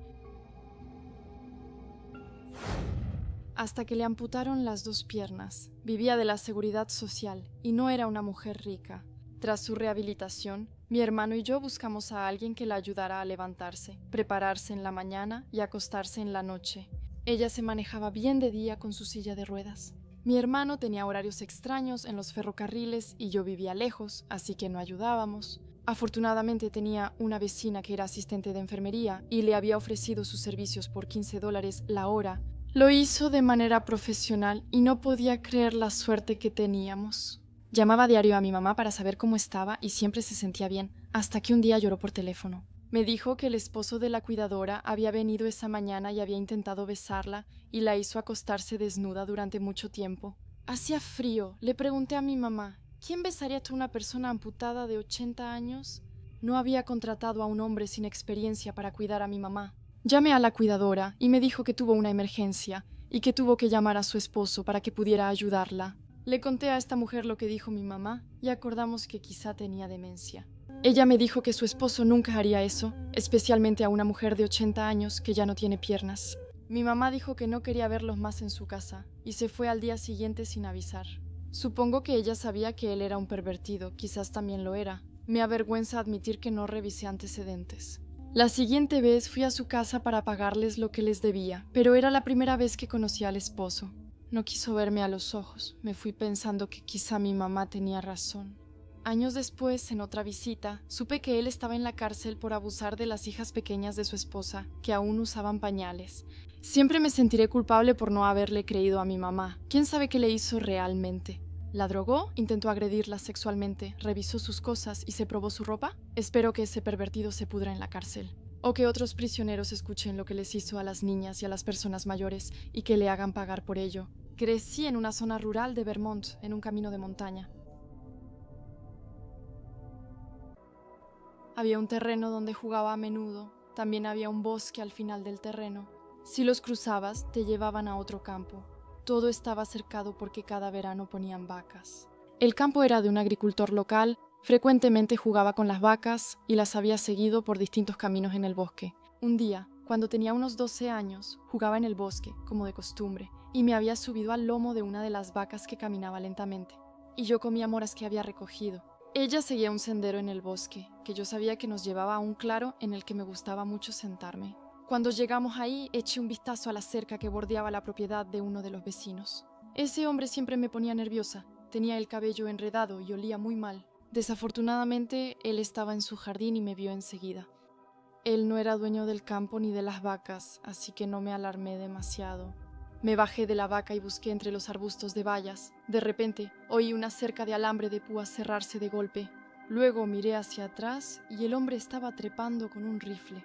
Hasta que le amputaron las dos piernas. Vivía de la seguridad social y no era una mujer rica. Tras su rehabilitación, mi hermano y yo buscamos a alguien que la ayudara a levantarse, prepararse en la mañana y acostarse en la noche. Ella se manejaba bien de día con su silla de ruedas. Mi hermano tenía horarios extraños en los ferrocarriles y yo vivía lejos, así que no ayudábamos. Afortunadamente tenía una vecina que era asistente de enfermería y le había ofrecido sus servicios por $15 la hora. Lo hizo de manera profesional y no podía creer la suerte que teníamos. Llamaba a diario a mi mamá para saber cómo estaba y siempre se sentía bien, hasta que un día lloró por teléfono. Me dijo que el esposo de la cuidadora había venido esa mañana y había intentado besarla y la hizo acostarse desnuda durante mucho tiempo. Hacía frío. Le pregunté a mi mamá: ¿quién besaría a una persona amputada de 80 años? No había contratado a un hombre sin experiencia para cuidar a mi mamá. Llamé a la cuidadora y me dijo que tuvo una emergencia y que tuvo que llamar a su esposo para que pudiera ayudarla. Le conté a esta mujer lo que dijo mi mamá y acordamos que quizá tenía demencia. Ella me dijo que su esposo nunca haría eso, especialmente a una mujer de 80 años que ya no tiene piernas. Mi mamá dijo que no quería verlos más en su casa y se fue al día siguiente sin avisar. Supongo que ella sabía que él era un pervertido, quizás también lo era. Me avergüenza admitir que no revisé antecedentes. La siguiente vez fui a su casa para pagarles lo que les debía, pero era la primera vez que conocí al esposo. No quiso verme a los ojos. Me fui pensando que quizá mi mamá tenía razón. Años después, en otra visita, supe que él estaba en la cárcel por abusar de las hijas pequeñas de su esposa, que aún usaban pañales. Siempre me sentiré culpable por no haberle creído a mi mamá. ¿Quién sabe qué le hizo realmente? ¿La drogó? ¿Intentó agredirla sexualmente? ¿Revisó sus cosas y se probó su ropa? Espero que ese pervertido se pudra en la cárcel. O que otros prisioneros escuchen lo que les hizo a las niñas y a las personas mayores y que le hagan pagar por ello. Crecí en una zona rural de Vermont, en un camino de montaña. Había un terreno donde jugaba a menudo. También había un bosque al final del terreno. Si los cruzabas, te llevaban a otro campo. Todo estaba cercado porque cada verano ponían vacas. El campo era de un agricultor local, frecuentemente jugaba con las vacas y las había seguido por distintos caminos en el bosque. Un día, cuando tenía unos 12 años, jugaba en el bosque, como de costumbre, y me había subido al lomo de una de las vacas que caminaba lentamente. Y yo comía moras que había recogido. Ella seguía un sendero en el bosque, que yo sabía que nos llevaba a un claro en el que me gustaba mucho sentarme. Cuando llegamos ahí, eché un vistazo a la cerca que bordeaba la propiedad de uno de los vecinos. Ese hombre siempre me ponía nerviosa. Tenía el cabello enredado y olía muy mal. Desafortunadamente, él estaba en su jardín y me vio enseguida. Él no era dueño del campo ni de las vacas, así que no me alarmé demasiado. Me bajé de la vaca y busqué entre los arbustos de bayas. De repente, oí una cerca de alambre de púas cerrarse de golpe. Luego miré hacia atrás y el hombre estaba trepando con un rifle.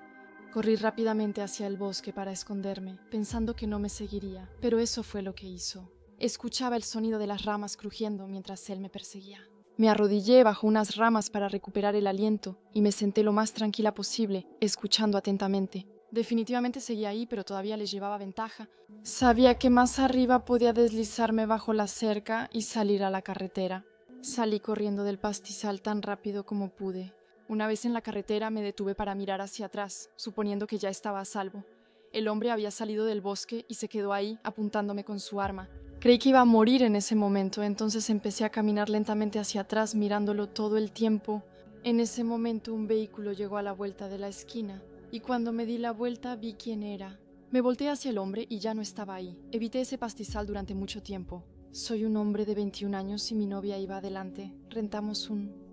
Corrí rápidamente hacia el bosque para esconderme, pensando que no me seguiría, pero eso fue lo que hizo. Escuchaba el sonido de las ramas crujiendo mientras él me perseguía. Me arrodillé bajo unas ramas para recuperar el aliento y me senté lo más tranquila posible, escuchando atentamente. Definitivamente seguía ahí, pero todavía les llevaba ventaja. Sabía que más arriba podía deslizarme bajo la cerca y salir a la carretera. Salí corriendo del pastizal tan rápido como pude. Una vez en la carretera me detuve para mirar hacia atrás, suponiendo que ya estaba a salvo. El hombre había salido del bosque y se quedó ahí, apuntándome con su arma. Creí que iba a morir en ese momento, entonces empecé a caminar lentamente hacia atrás, mirándolo todo el tiempo. En ese momento un vehículo llegó a la vuelta de la esquina. Y cuando me di la vuelta vi quién era. Me volteé hacia el hombre y ya no estaba ahí. Evité ese pastizal durante mucho tiempo. Soy un hombre de 21 años y mi novia iba adelante. Rentamos un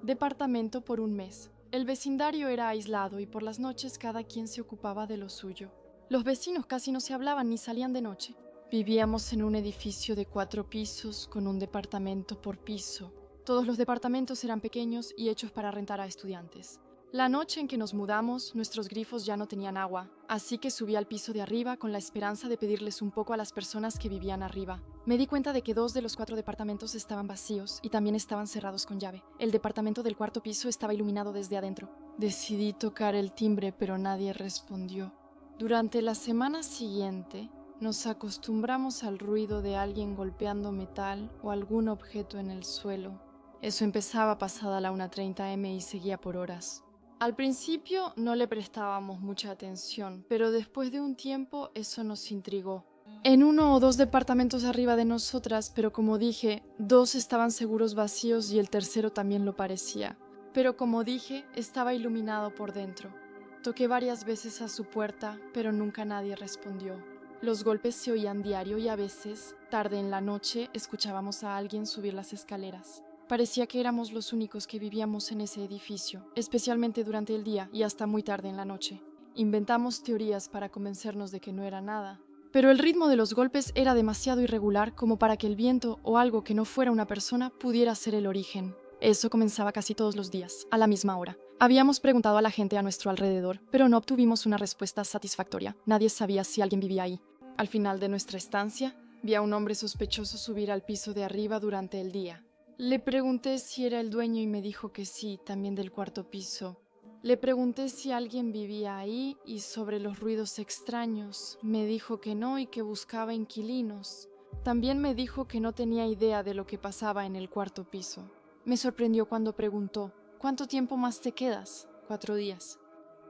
departamento por un mes. El vecindario era aislado y por las noches cada quien se ocupaba de lo suyo. Los vecinos casi no se hablaban ni salían de noche. Vivíamos en un edificio de 4 pisos con un departamento por piso. Todos los departamentos eran pequeños y hechos para rentar a estudiantes. La noche en que nos mudamos, nuestros grifos ya no tenían agua, así que subí al piso de arriba con la esperanza de pedirles un poco a las personas que vivían arriba. Me di cuenta de que 2 de los 4 departamentos estaban vacíos y también estaban cerrados con llave. El departamento del 4.º piso estaba iluminado desde adentro. Decidí tocar el timbre, pero nadie respondió. Durante la semana siguiente, nos acostumbramos al ruido de alguien golpeando metal o algún objeto en el suelo. Eso empezaba pasada la 1:30 am y seguía por horas. Al principio no le prestábamos mucha atención, pero después de un tiempo eso nos intrigó. En 1 o 2 departamentos arriba de nosotras, pero como dije, 2 estaban seguros vacíos y el tercero también lo parecía. Pero como dije, estaba iluminado por dentro. Toqué varias veces a su puerta, pero nunca nadie respondió. Los golpes se oían diario y a veces, tarde en la noche, escuchábamos a alguien subir las escaleras. Parecía que éramos los únicos que vivíamos en ese edificio, especialmente durante el día y hasta muy tarde en la noche. Inventamos teorías para convencernos de que no era nada, pero el ritmo de los golpes era demasiado irregular como para que el viento o algo que no fuera una persona pudiera ser el origen. Eso comenzaba casi todos los días, a la misma hora. Habíamos preguntado a la gente a nuestro alrededor, pero no obtuvimos una respuesta satisfactoria. Nadie sabía si alguien vivía ahí. Al final de nuestra estancia, vi a un hombre sospechoso subir al piso de arriba durante el día. Le pregunté si era el dueño y me dijo que sí, también del 4.º piso. Le pregunté si alguien vivía ahí y sobre los ruidos extraños. Me dijo que no y que buscaba inquilinos. También me dijo que no tenía idea de lo que pasaba en el 4.º piso. Me sorprendió cuando preguntó, ¿cuánto tiempo más te quedas? 4 días.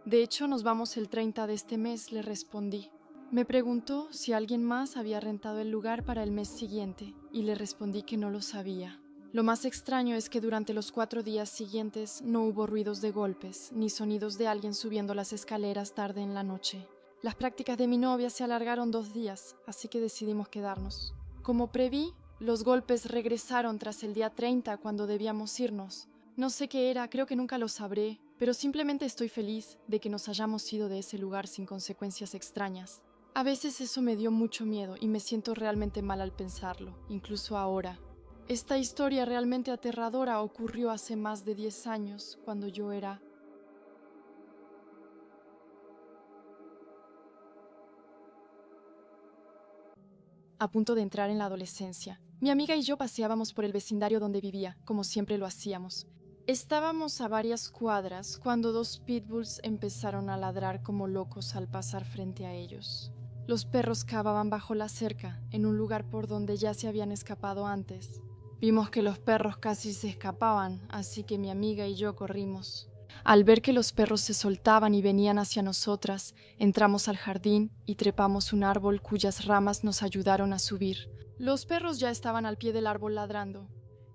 De hecho, nos vamos el 30 de este mes, le respondí. Me preguntó si alguien más había rentado el lugar para el mes siguiente y le respondí que no lo sabía. Lo más extraño es que durante los 4 días siguientes no hubo ruidos de golpes ni sonidos de alguien subiendo las escaleras tarde en la noche. Las prácticas de mi novia se alargaron 2 días, así que decidimos quedarnos. Como preví, los golpes regresaron tras el día 30 cuando debíamos irnos. No sé qué era, creo que nunca lo sabré, pero simplemente estoy feliz de que nos hayamos ido de ese lugar sin consecuencias extrañas. A veces eso me dio mucho miedo y me siento realmente mal al pensarlo, incluso ahora. Esta historia realmente aterradora ocurrió hace más de 10 años, cuando yo era... a punto de entrar en la adolescencia. Mi amiga y yo paseábamos por el vecindario donde vivía, como siempre lo hacíamos. Estábamos a varias cuadras cuando dos pitbulls empezaron a ladrar como locos al pasar frente a ellos. Los perros cavaban bajo la cerca, en un lugar por donde ya se habían escapado antes. Vimos que los perros casi se escapaban, así que mi amiga y yo corrimos. Al ver que los perros se soltaban y venían hacia nosotras, entramos al jardín y trepamos un árbol cuyas ramas nos ayudaron a subir. Los perros ya estaban al pie del árbol ladrando.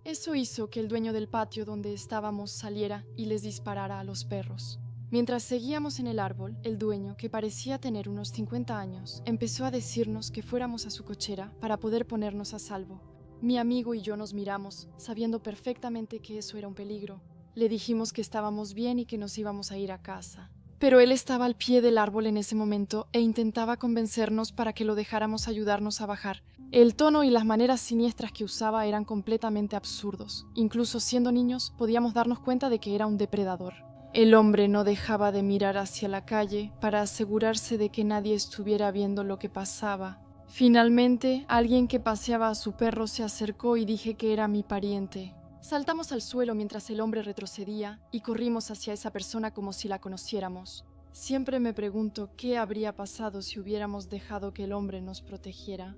Eso hizo que el dueño del patio donde estábamos saliera y les disparara a los perros. Mientras seguíamos en el árbol, el dueño, que parecía tener unos 50 años, empezó a decirnos que fuéramos a su cochera para poder ponernos a salvo. Mi amigo y yo nos miramos, sabiendo perfectamente que eso era un peligro. Le dijimos que estábamos bien y que nos íbamos a ir a casa. Pero él estaba al pie del árbol en ese momento e intentaba convencernos para que lo dejáramos ayudarnos a bajar. El tono y las maneras siniestras que usaba eran completamente absurdos. Incluso siendo niños, podíamos darnos cuenta de que era un depredador. El hombre no dejaba de mirar hacia la calle para asegurarse de que nadie estuviera viendo lo que pasaba. Finalmente, alguien que paseaba a su perro se acercó y dije que era mi pariente. Saltamos al suelo mientras el hombre retrocedía y corrimos hacia esa persona como si la conociéramos. Siempre me pregunto qué habría pasado si hubiéramos dejado que el hombre nos protegiera.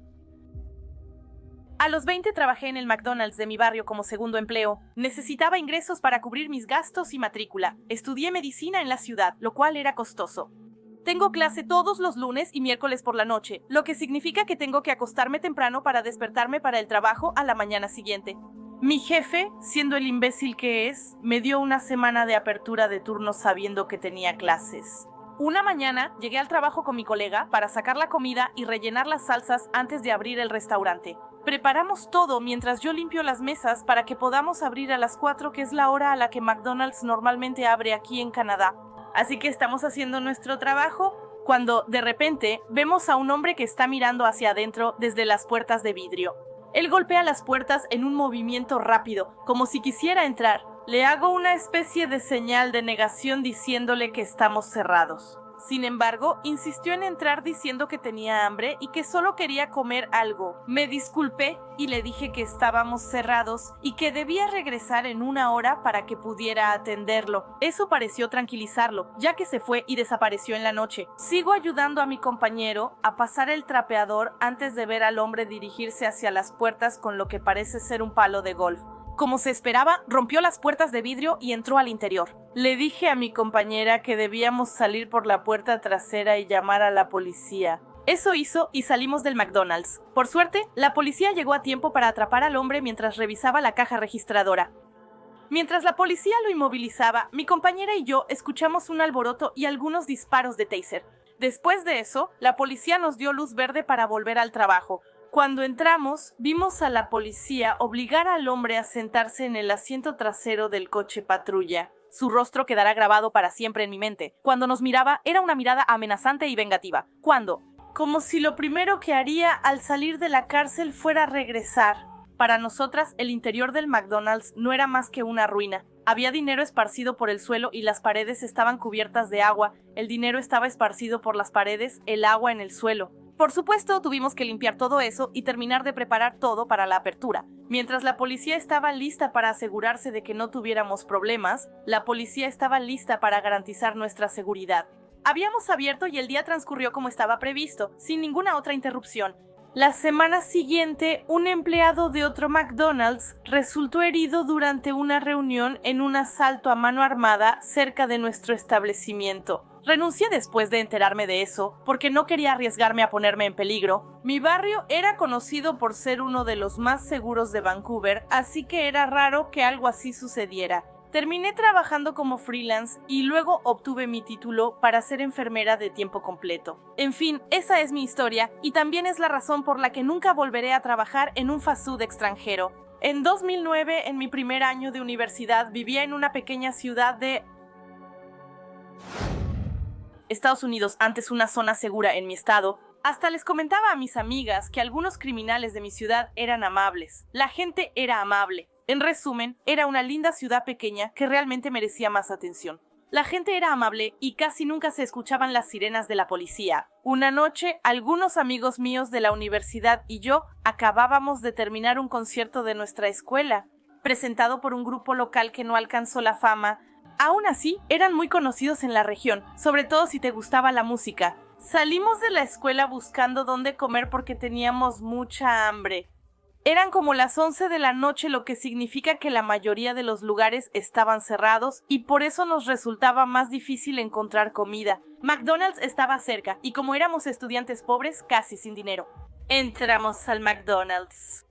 A los 20 trabajé en el McDonald's de mi barrio como segundo empleo. Necesitaba ingresos para cubrir mis gastos y matrícula. Estudié medicina en la ciudad, lo cual era costoso. Tengo clase todos los lunes y miércoles por la noche, lo que significa que tengo que acostarme temprano para despertarme para el trabajo a la mañana siguiente. Mi jefe, siendo el imbécil que es, me dio una semana de apertura de turno sabiendo que tenía clases. Una mañana llegué al trabajo con mi colega para sacar la comida y rellenar las salsas antes de abrir el restaurante. Preparamos todo mientras yo limpio las mesas para que podamos abrir a las 4, que es la hora a la que McDonald's normalmente abre aquí en Canadá. Así que estamos haciendo nuestro trabajo cuando, de repente, vemos a un hombre que está mirando hacia adentro desde las puertas de vidrio. Él golpea las puertas en un movimiento rápido, como si quisiera entrar. Le hago una especie de señal de negación diciéndole que estamos cerrados. Sin embargo, insistió en entrar diciendo que tenía hambre y que solo quería comer algo. Me disculpé y le dije que estábamos cerrados y que debía regresar en 1 hora para que pudiera atenderlo. Eso pareció tranquilizarlo, ya que se fue y desapareció en la noche. Sigo ayudando a mi compañero a pasar el trapeador antes de ver al hombre dirigirse hacia las puertas con lo que parece ser un palo de golf. Como se esperaba, rompió las puertas de vidrio y entró al interior. Le dije a mi compañera que debíamos salir por la puerta trasera y llamar a la policía. Eso hizo y salimos del McDonald's. Por suerte, la policía llegó a tiempo para atrapar al hombre mientras revisaba la caja registradora. Mientras la policía lo inmovilizaba, mi compañera y yo escuchamos un alboroto y algunos disparos de taser. Después de eso, la policía nos dio luz verde para volver al trabajo. Cuando entramos, vimos a la policía obligar al hombre a sentarse en el asiento trasero del coche patrulla. Su rostro quedará grabado para siempre en mi mente. Cuando nos miraba, era una mirada amenazante y vengativa. ¿Cuándo? Como si lo primero que haría al salir de la cárcel fuera regresar. Para nosotras, el interior del McDonald's no era más que una ruina. Había dinero esparcido por el suelo y las paredes estaban cubiertas de agua. El dinero estaba esparcido por las paredes, el agua en el suelo. Por supuesto, tuvimos que limpiar todo eso y terminar de preparar todo para la apertura. Mientras la policía estaba lista para asegurarse de que no tuviéramos problemas, la policía estaba lista para garantizar nuestra seguridad. Habíamos abierto y el día transcurrió como estaba previsto, sin ninguna otra interrupción. La semana siguiente, un empleado de otro McDonald's resultó herido durante una reunión en un asalto a mano armada cerca de nuestro establecimiento. Renuncié después de enterarme de eso, porque no quería arriesgarme a ponerme en peligro. Mi barrio era conocido por ser uno de los más seguros de Vancouver, así que era raro que algo así sucediera. Terminé trabajando como freelance y luego obtuve mi título para ser enfermera de tiempo completo. En fin, esa es mi historia y también es la razón por la que nunca volveré a trabajar en un fast food extranjero. En 2009, en mi primer año de universidad, vivía en una pequeña ciudad de Estados Unidos, antes una zona segura en mi estado. Hasta les comentaba a mis amigas que algunos criminales de mi ciudad eran amables. La gente era amable. En resumen, era una linda ciudad pequeña que realmente merecía más atención. La gente era amable y casi nunca se escuchaban las sirenas de la policía. Una noche, algunos amigos míos de la universidad y yo acabábamos de terminar un concierto de nuestra escuela, presentado por un grupo local que no alcanzó la fama. Aún así, eran muy conocidos en la región, sobre todo si te gustaba la música. Salimos de la escuela buscando dónde comer porque teníamos mucha hambre. Eran como las 11 de la noche, lo que significa que la mayoría de los lugares estaban cerrados y por eso nos resultaba más difícil encontrar comida. McDonald's estaba cerca y como éramos estudiantes pobres, casi sin dinero. Entramos al McDonald's.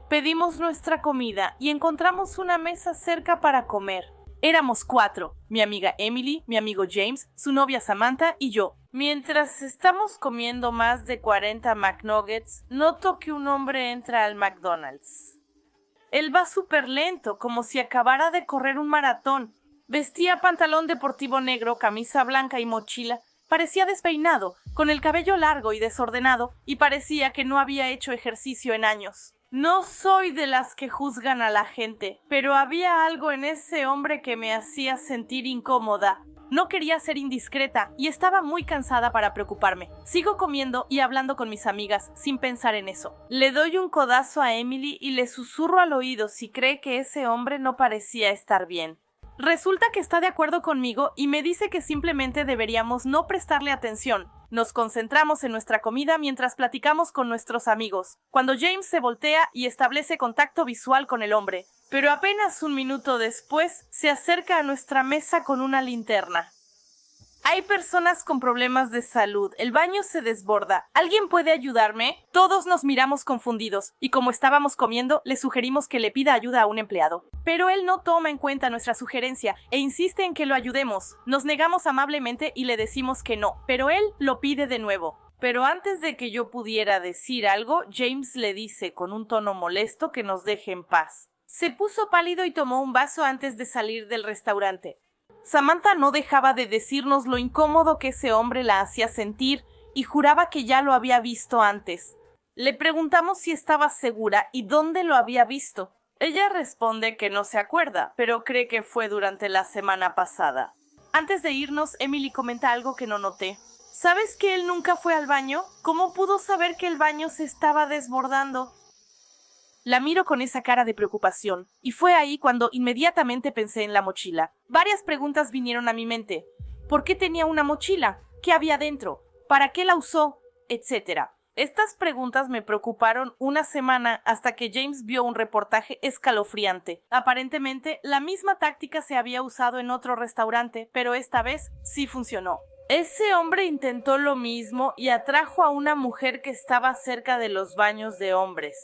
Pedimos nuestra comida y encontramos una mesa cerca para comer. Éramos 4, mi amiga Emily, mi amigo James, su novia Samantha y yo. Mientras estamos comiendo más de 40 McNuggets, noto que un hombre entra al McDonald's. Él va súper lento, como si acabara de correr un maratón. Vestía pantalón deportivo negro, camisa blanca y mochila. Parecía despeinado, con el cabello largo y desordenado, y parecía que no había hecho ejercicio en años. No soy de las que juzgan a la gente, pero había algo en ese hombre que me hacía sentir incómoda. No quería ser indiscreta y estaba muy cansada para preocuparme. Sigo comiendo y hablando con mis amigas sin pensar en eso. Le doy un codazo a Emily y le susurro al oído si cree que ese hombre no parecía estar bien. Resulta que está de acuerdo conmigo y me dice que simplemente deberíamos no prestarle atención. Nos concentramos en nuestra comida mientras platicamos con nuestros amigos, cuando James se voltea y establece contacto visual con el hombre. Pero apenas un minuto después, se acerca a nuestra mesa con una linterna. Hay personas con problemas de salud. El baño se desborda. ¿Alguien puede ayudarme? Todos nos miramos confundidos, y como estábamos comiendo, le sugerimos que le pida ayuda a un empleado. Pero él no toma en cuenta nuestra sugerencia e insiste en que lo ayudemos. Nos negamos amablemente y le decimos que no, pero él lo pide de nuevo. Pero antes de que yo pudiera decir algo, James le dice con un tono molesto que nos deje en paz. Se puso pálido y tomó un vaso antes de salir del restaurante. Samantha no dejaba de decirnos lo incómodo que ese hombre la hacía sentir y juraba que ya lo había visto antes. Le preguntamos si estaba segura y dónde lo había visto. Ella responde que no se acuerda, pero cree que fue durante la semana pasada. Antes de irnos, Emily comenta algo que no noté. ¿Sabes que él nunca fue al baño? ¿Cómo pudo saber que el baño se estaba desbordando? La miro con esa cara de preocupación, y fue ahí cuando inmediatamente pensé en la mochila. Varias preguntas vinieron a mi mente. ¿Por qué tenía una mochila? ¿Qué había dentro? ¿Para qué la usó? Etcétera. Estas preguntas me preocuparon una semana hasta que James vio un reportaje escalofriante. Aparentemente, la misma táctica se había usado en otro restaurante, pero esta vez sí funcionó. Ese hombre intentó lo mismo y atrajo a una mujer que estaba cerca de los baños de hombres.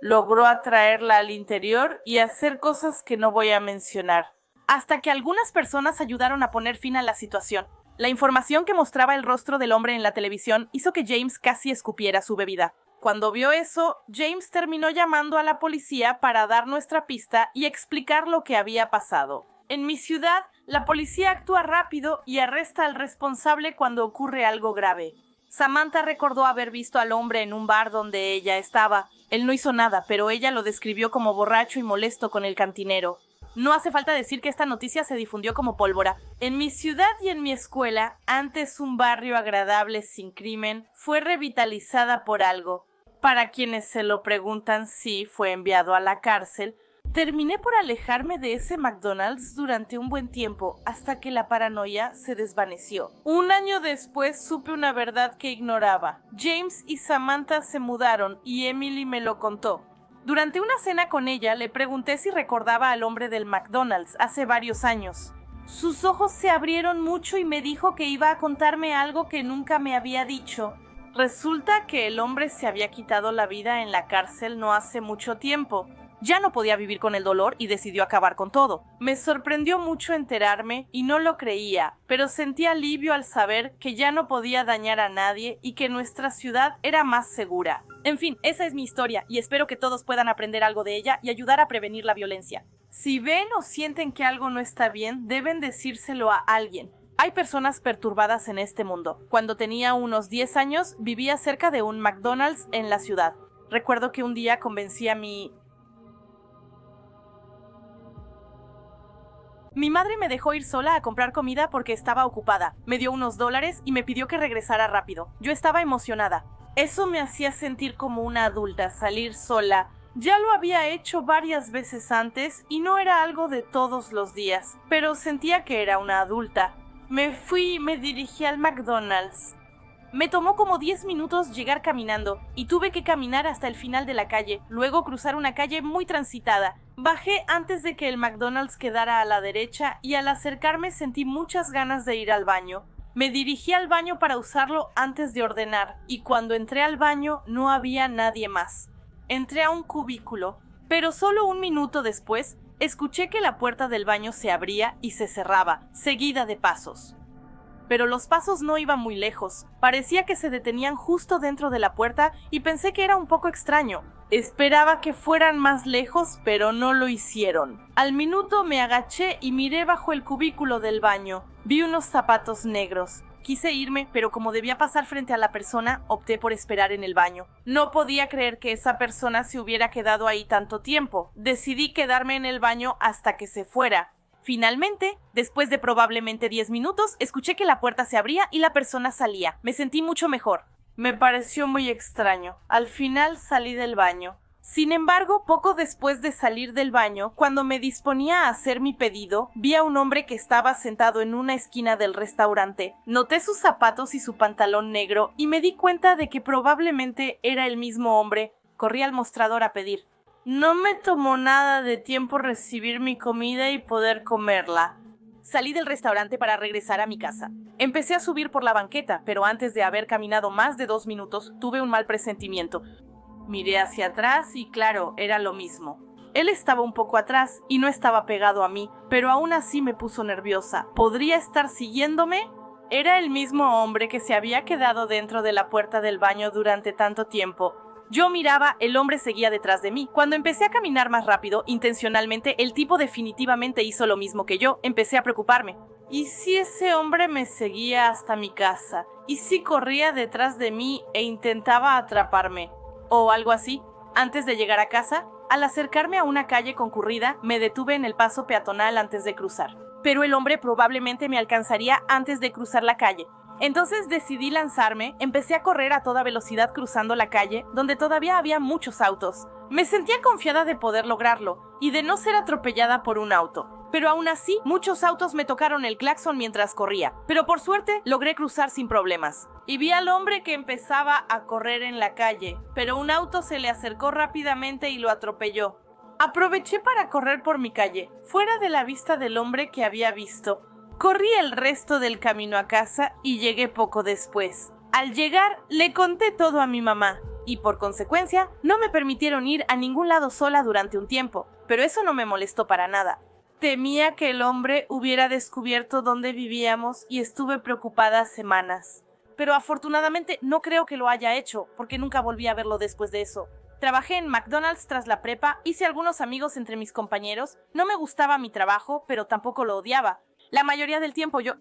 Logró atraerla al interior y hacer cosas que no voy a mencionar, hasta que algunas personas ayudaron a poner fin a la situación. La información que mostraba el rostro del hombre en la televisión hizo que James casi escupiera su bebida. Cuando vio eso, James terminó llamando a la policía para dar nuestra pista y explicar lo que había pasado. En mi ciudad, la policía actúa rápido y arresta al responsable cuando ocurre algo grave. Samantha recordó haber visto al hombre en un bar donde ella estaba. Él no hizo nada, pero ella lo describió como borracho y molesto con el cantinero. No hace falta decir que esta noticia se difundió como pólvora. En mi ciudad y en mi escuela, antes un barrio agradable sin crimen, fue revitalizada por algo. Para quienes se lo preguntan, sí, fue enviado a la cárcel. Terminé por alejarme de ese McDonald's durante un buen tiempo, hasta que la paranoia se desvaneció. Un año después supe una verdad que ignoraba. James y Samantha se mudaron y Emily me lo contó. Durante una cena con ella le pregunté si recordaba al hombre del McDonald's hace varios años. Sus ojos se abrieron mucho y me dijo que iba a contarme algo que nunca me había dicho. Resulta que el hombre se había quitado la vida en la cárcel no hace mucho tiempo. Ya no podía vivir con el dolor y decidió acabar con todo. Me sorprendió mucho enterarme y no lo creía, pero sentí alivio al saber que ya no podía dañar a nadie y que nuestra ciudad era más segura. En fin, esa es mi historia y espero que todos puedan aprender algo de ella y ayudar a prevenir la violencia. Si ven o sienten que algo no está bien, deben decírselo a alguien. Hay personas perturbadas en este mundo. Cuando tenía unos 10 años, vivía cerca de un McDonald's en la ciudad. Recuerdo que un día convencí a Mi madre me dejó ir sola a comprar comida porque estaba ocupada. Me dio unos $, y me pidió que regresara rápido. Yo estaba emocionada. Eso me hacía sentir como una adulta, salir sola. Ya lo había hecho varias veces antes y no era algo de todos los días, pero sentía que era una adulta. Me fui y me dirigí al McDonald's. Me tomó como 10 minutos llegar caminando y tuve que caminar hasta el final de la calle, luego cruzar una calle muy transitada. Bajé antes de que el McDonald's quedara a la derecha y al acercarme sentí muchas ganas de ir al baño. Me dirigí al baño para usarlo antes de ordenar y cuando entré al baño no había nadie más. Entré a un cubículo, pero solo un minuto después escuché que la puerta del baño se abría y se cerraba, seguida de pasos. Pero los pasos no iban muy lejos, parecía que se detenían justo dentro de la puerta y pensé que era un poco extraño. Esperaba que fueran más lejos, pero no lo hicieron. Al minuto me agaché y miré bajo el cubículo del baño. Vi unos zapatos negros. Quise irme, pero como debía pasar frente a la persona, opté por esperar en el baño. No podía creer que esa persona se hubiera quedado ahí tanto tiempo. Decidí quedarme en el baño hasta que se fuera. Finalmente, después de probablemente 10 minutos, escuché que la puerta se abría y la persona salía. Me sentí mucho mejor. Me pareció muy extraño. Al final salí del baño. Sin embargo, poco después de salir del baño, cuando me disponía a hacer mi pedido, vi a un hombre que estaba sentado en una esquina del restaurante. Noté sus zapatos y su pantalón negro y me di cuenta de que probablemente era el mismo hombre. Corrí al mostrador a pedir. No me tomó nada de tiempo recibir mi comida y poder comerla. Salí del restaurante para regresar a mi casa. Empecé a subir por la banqueta, pero antes de haber caminado más de 2 minutos, tuve un mal presentimiento. Miré hacia atrás y claro, era lo mismo. Él estaba un poco atrás y no estaba pegado a mí, pero aún así me puso nerviosa. ¿Podría estar siguiéndome? Era el mismo hombre que se había quedado dentro de la puerta del baño durante tanto tiempo. Yo miraba, el hombre seguía detrás de mí. Cuando empecé a caminar más rápido, intencionalmente, el tipo definitivamente hizo lo mismo que yo. Empecé a preocuparme. ¿Y si ese hombre me seguía hasta mi casa? ¿Y si corría detrás de mí e intentaba atraparme? O algo así. Antes de llegar a casa, al acercarme a una calle concurrida, me detuve en el paso peatonal antes de cruzar. Pero el hombre probablemente me alcanzaría antes de cruzar la calle. Entonces decidí lanzarme, empecé a correr a toda velocidad cruzando la calle, donde todavía había muchos autos. Me sentía confiada de poder lograrlo, y de no ser atropellada por un auto. Pero aún así, muchos autos me tocaron el claxon mientras corría. Pero por suerte, logré cruzar sin problemas. Y vi al hombre que empezaba a correr en la calle, pero un auto se le acercó rápidamente y lo atropelló. Aproveché para correr por mi calle, fuera de la vista del hombre que había visto. Corrí el resto del camino a casa y llegué poco después. Al llegar, le conté todo a mi mamá y por consecuencia no me permitieron ir a ningún lado sola durante un tiempo, pero eso no me molestó para nada. Temía que el hombre hubiera descubierto dónde vivíamos y estuve preocupada semanas. Pero afortunadamente no creo que lo haya hecho, porque nunca volví a verlo después de eso. Trabajé en McDonald's tras la prepa, hice algunos amigos entre mis compañeros, no me gustaba mi trabajo, pero tampoco lo odiaba. La mayoría del tiempo yo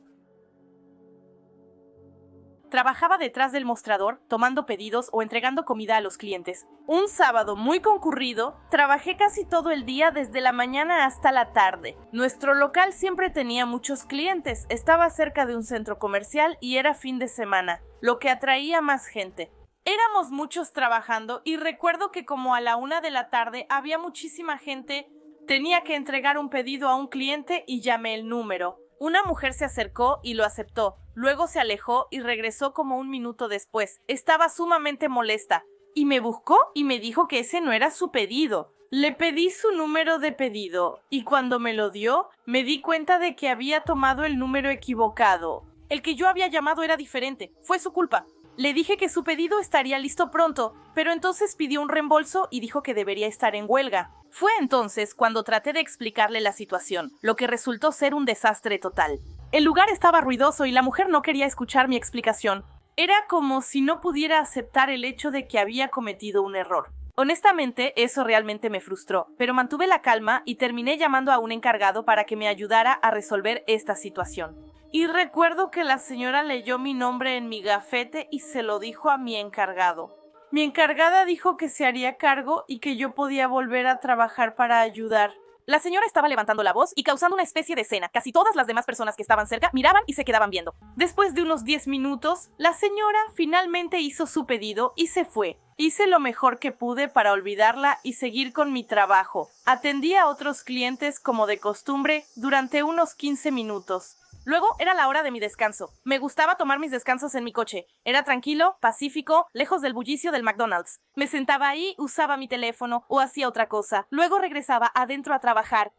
trabajaba detrás del mostrador, tomando pedidos o entregando comida a los clientes. Un sábado muy concurrido, trabajé casi todo el día desde la mañana hasta la tarde. Nuestro local siempre tenía muchos clientes, estaba cerca de un centro comercial y era fin de semana, lo que atraía más gente. Éramos muchos trabajando y recuerdo que como a la 1 de la tarde había muchísima gente. Tenía que entregar un pedido a un cliente y llamé el número. Una mujer se acercó y lo aceptó. Luego se alejó y regresó como 1 minuto después. Estaba sumamente molesta. Y me buscó y me dijo que ese no era su pedido. Le pedí su número de pedido y cuando me lo dio, me di cuenta de que había tomado el número equivocado. El que yo había llamado era diferente. Fue su culpa. Le dije que su pedido estaría listo pronto, pero entonces pidió un reembolso y dijo que debería estar en huelga. Fue entonces cuando traté de explicarle la situación, lo que resultó ser un desastre total. El lugar estaba ruidoso y la mujer no quería escuchar mi explicación. Era como si no pudiera aceptar el hecho de que había cometido un error. Honestamente, eso realmente me frustró, pero mantuve la calma y terminé llamando a un encargado para que me ayudara a resolver esta situación. Y recuerdo que la señora leyó mi nombre en mi gafete y se lo dijo a mi encargado. Mi encargada dijo que se haría cargo y que yo podía volver a trabajar para ayudar. La señora estaba levantando la voz y causando una especie de escena. Casi todas las demás personas que estaban cerca miraban y se quedaban viendo. Después de unos 10 minutos, la señora finalmente hizo su pedido y se fue. Hice lo mejor que pude para olvidarla y seguir con mi trabajo. Atendí a otros clientes como de costumbre durante unos 15 minutos. Luego era la hora de mi descanso. Me gustaba tomar mis descansos en mi coche. Era tranquilo, pacífico, lejos del bullicio del McDonald's. Me sentaba ahí, usaba mi teléfono o hacía otra cosa. Luego regresaba adentro a trabajar.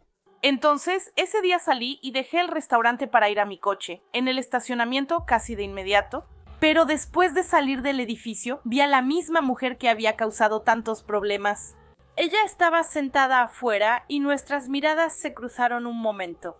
Entonces, ese día salí y dejé el restaurante para ir a mi coche. En el estacionamiento, casi de inmediato. Pero después de salir del edificio, vi a la misma mujer que había causado tantos problemas. Ella estaba sentada afuera y nuestras miradas se cruzaron un momento.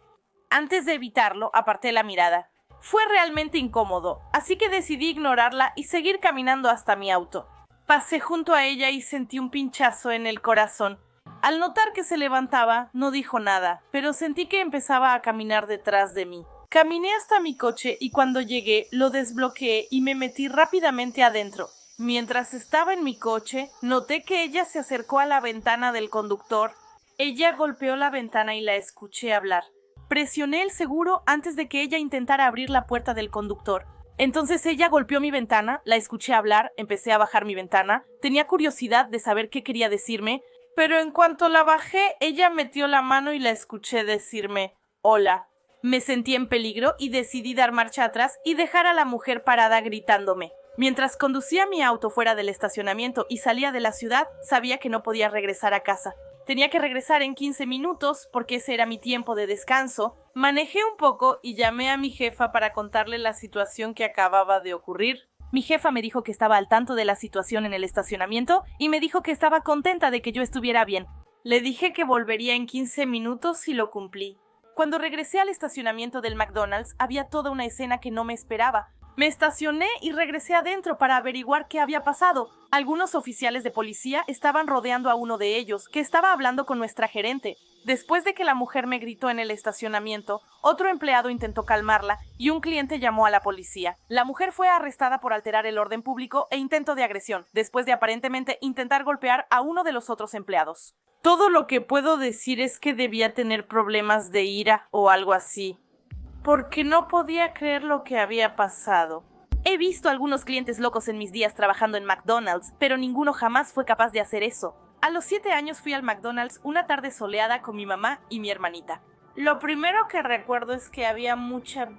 Antes de evitarlo, aparté la mirada. Fue realmente incómodo, así que decidí ignorarla y seguir caminando hasta mi auto. Pasé junto a ella y sentí un pinchazo en el corazón. Al notar que se levantaba, no dijo nada, pero sentí que empezaba a caminar detrás de mí. Caminé hasta mi coche y cuando llegué, lo desbloqueé y me metí rápidamente adentro. Mientras estaba en mi coche, noté que ella se acercó a la ventana del conductor. Ella golpeó la ventana y la escuché hablar. Presioné el seguro antes de que ella intentara abrir la puerta del conductor. Entonces ella golpeó mi ventana, la escuché hablar, empecé a bajar mi ventana. Tenía curiosidad de saber qué quería decirme, pero en cuanto la bajé, ella metió la mano y la escuché decirme «Hola». Me sentí en peligro y decidí dar marcha atrás y dejar a la mujer parada gritándome. Mientras conducía mi auto fuera del estacionamiento y salía de la ciudad, sabía que no podía regresar a casa. Tenía que regresar en 15 minutos porque ese era mi tiempo de descanso. Manejé un poco y llamé a mi jefa para contarle la situación que acababa de ocurrir. Mi jefa me dijo que estaba al tanto de la situación en el estacionamiento y me dijo que estaba contenta de que yo estuviera bien. Le dije que volvería en 15 minutos y lo cumplí. Cuando regresé al estacionamiento del McDonald's, había toda una escena que no me esperaba. Me estacioné y regresé adentro para averiguar qué había pasado. Algunos oficiales de policía estaban rodeando a uno de ellos, que estaba hablando con nuestra gerente. Después de que la mujer me gritó en el estacionamiento, otro empleado intentó calmarla y un cliente llamó a la policía. La mujer fue arrestada por alterar el orden público e intento de agresión, después de aparentemente intentar golpear a uno de los otros empleados. Todo lo que puedo decir es que debía tener problemas de ira o algo así, porque no podía creer lo que había pasado. He visto algunos clientes locos en mis días trabajando en McDonald's, pero ninguno jamás fue capaz de hacer eso. A los 7 años fui al McDonald's una tarde soleada con mi mamá y mi hermanita. Lo primero que recuerdo es que había mucha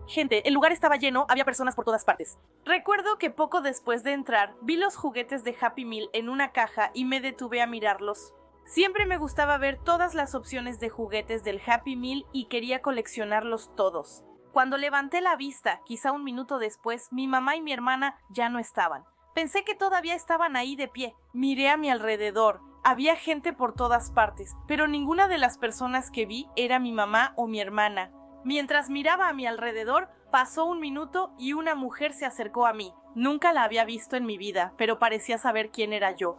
gente. El lugar estaba lleno, había personas por todas partes. Recuerdo que poco después de entrar, vi los juguetes de Happy Meal en una caja y me detuve a mirarlos. Siempre me gustaba ver todas las opciones de juguetes del Happy Meal y quería coleccionarlos todos. Cuando levanté la vista, quizá un minuto después, mi mamá y mi hermana ya no estaban. Pensé que todavía estaban ahí de pie. Miré a mi alrededor. Había gente por todas partes, pero ninguna de las personas que vi era mi mamá o mi hermana. Mientras miraba a mi alrededor, pasó un minuto y una mujer se acercó a mí. Nunca la había visto en mi vida, pero parecía saber quién era yo.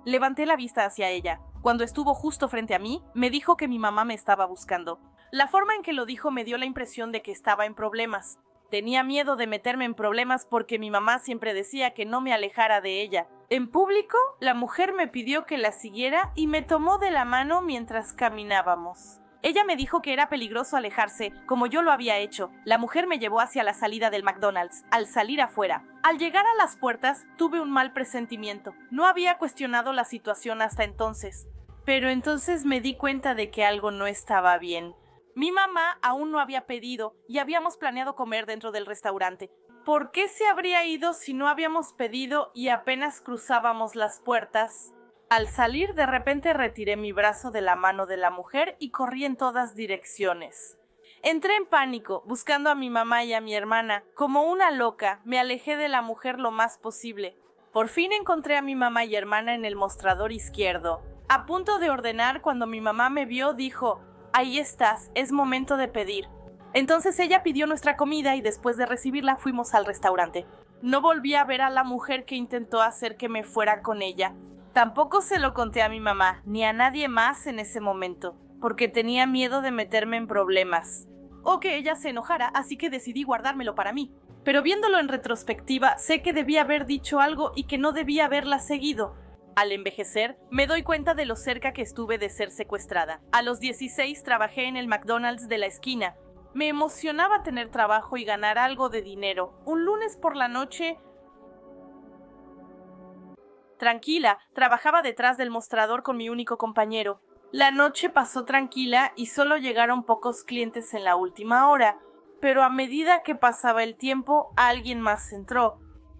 Levanté la vista hacia ella. Cuando estuvo justo frente a mí, me dijo que mi mamá me estaba buscando. La forma en que lo dijo me dio la impresión de que estaba en problemas. Tenía miedo de meterme en problemas porque mi mamá siempre decía que no me alejara de ella. En público, la mujer me pidió que la siguiera y me tomó de la mano mientras caminábamos. Ella me dijo que era peligroso alejarse, como yo lo había hecho. La mujer me llevó hacia la salida del McDonald's. Al salir afuera, al llegar a las puertas, tuve un mal presentimiento. No había cuestionado la situación hasta entonces. Pero entonces me di cuenta de que algo no estaba bien. Mi mamá aún no había pedido y habíamos planeado comer dentro del restaurante. ¿Por qué se habría ido si no habíamos pedido y apenas cruzábamos las puertas? Al salir, de repente retiré mi brazo de la mano de la mujer y corrí en todas direcciones. Entré en pánico, buscando a mi mamá y a mi hermana. Como una loca, me alejé de la mujer lo más posible. Por fin encontré a mi mamá y hermana en el mostrador izquierdo. A punto de ordenar, cuando mi mamá me vio, dijo: «Ahí estás, es momento de pedir». Entonces ella pidió nuestra comida y después de recibirla fuimos al restaurante. No volví a ver a la mujer que intentó hacer que me fuera con ella. Tampoco se lo conté a mi mamá, ni a nadie más en ese momento, porque tenía miedo de meterme en problemas. O que ella se enojara, así que decidí guardármelo para mí. Pero viéndolo en retrospectiva, sé que debía haber dicho algo y que no debía haberla seguido. Al envejecer, me doy cuenta de lo cerca que estuve de ser secuestrada. A los 16 trabajé en el McDonald's de la esquina. Me emocionaba tener trabajo y ganar algo de dinero. Un lunes por la noche, tranquila, trabajaba detrás del mostrador con mi único compañero. La noche pasó tranquila y solo llegaron pocos clientes en la última hora, pero a medida que pasaba el tiempo, alguien más entró.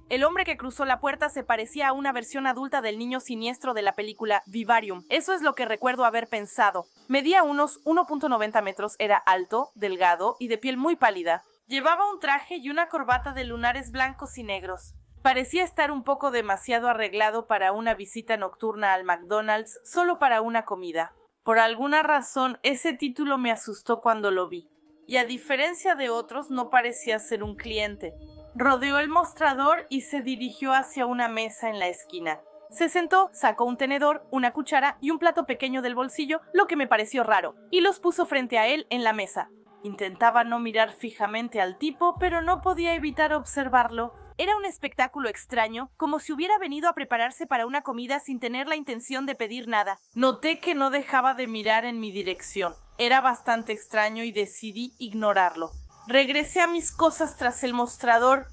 El hombre que cruzó la puerta se parecía a una versión adulta del niño siniestro de la película Vivarium. Eso es lo que recuerdo haber pensado. Medía unos 1.90 metros, era alto, delgado y de piel muy pálida. Llevaba un traje y una corbata de lunares blancos y negros. Parecía estar un poco demasiado arreglado para una visita nocturna al McDonald's solo para una comida. Por alguna razón, ese título me asustó cuando lo vi. Y a diferencia de otros, no parecía ser un cliente. Rodeó el mostrador y se dirigió hacia una mesa en la esquina. Se sentó, sacó un tenedor, una cuchara y un plato pequeño del bolsillo, lo que me pareció raro, y los puso frente a él en la mesa. Intentaba no mirar fijamente al tipo, pero no podía evitar observarlo. Era un espectáculo extraño, como si hubiera venido a prepararse para una comida sin tener la intención de pedir nada. Noté que no dejaba de mirar en mi dirección. Era bastante extraño y decidí ignorarlo. Regresé a mis cosas tras el mostrador.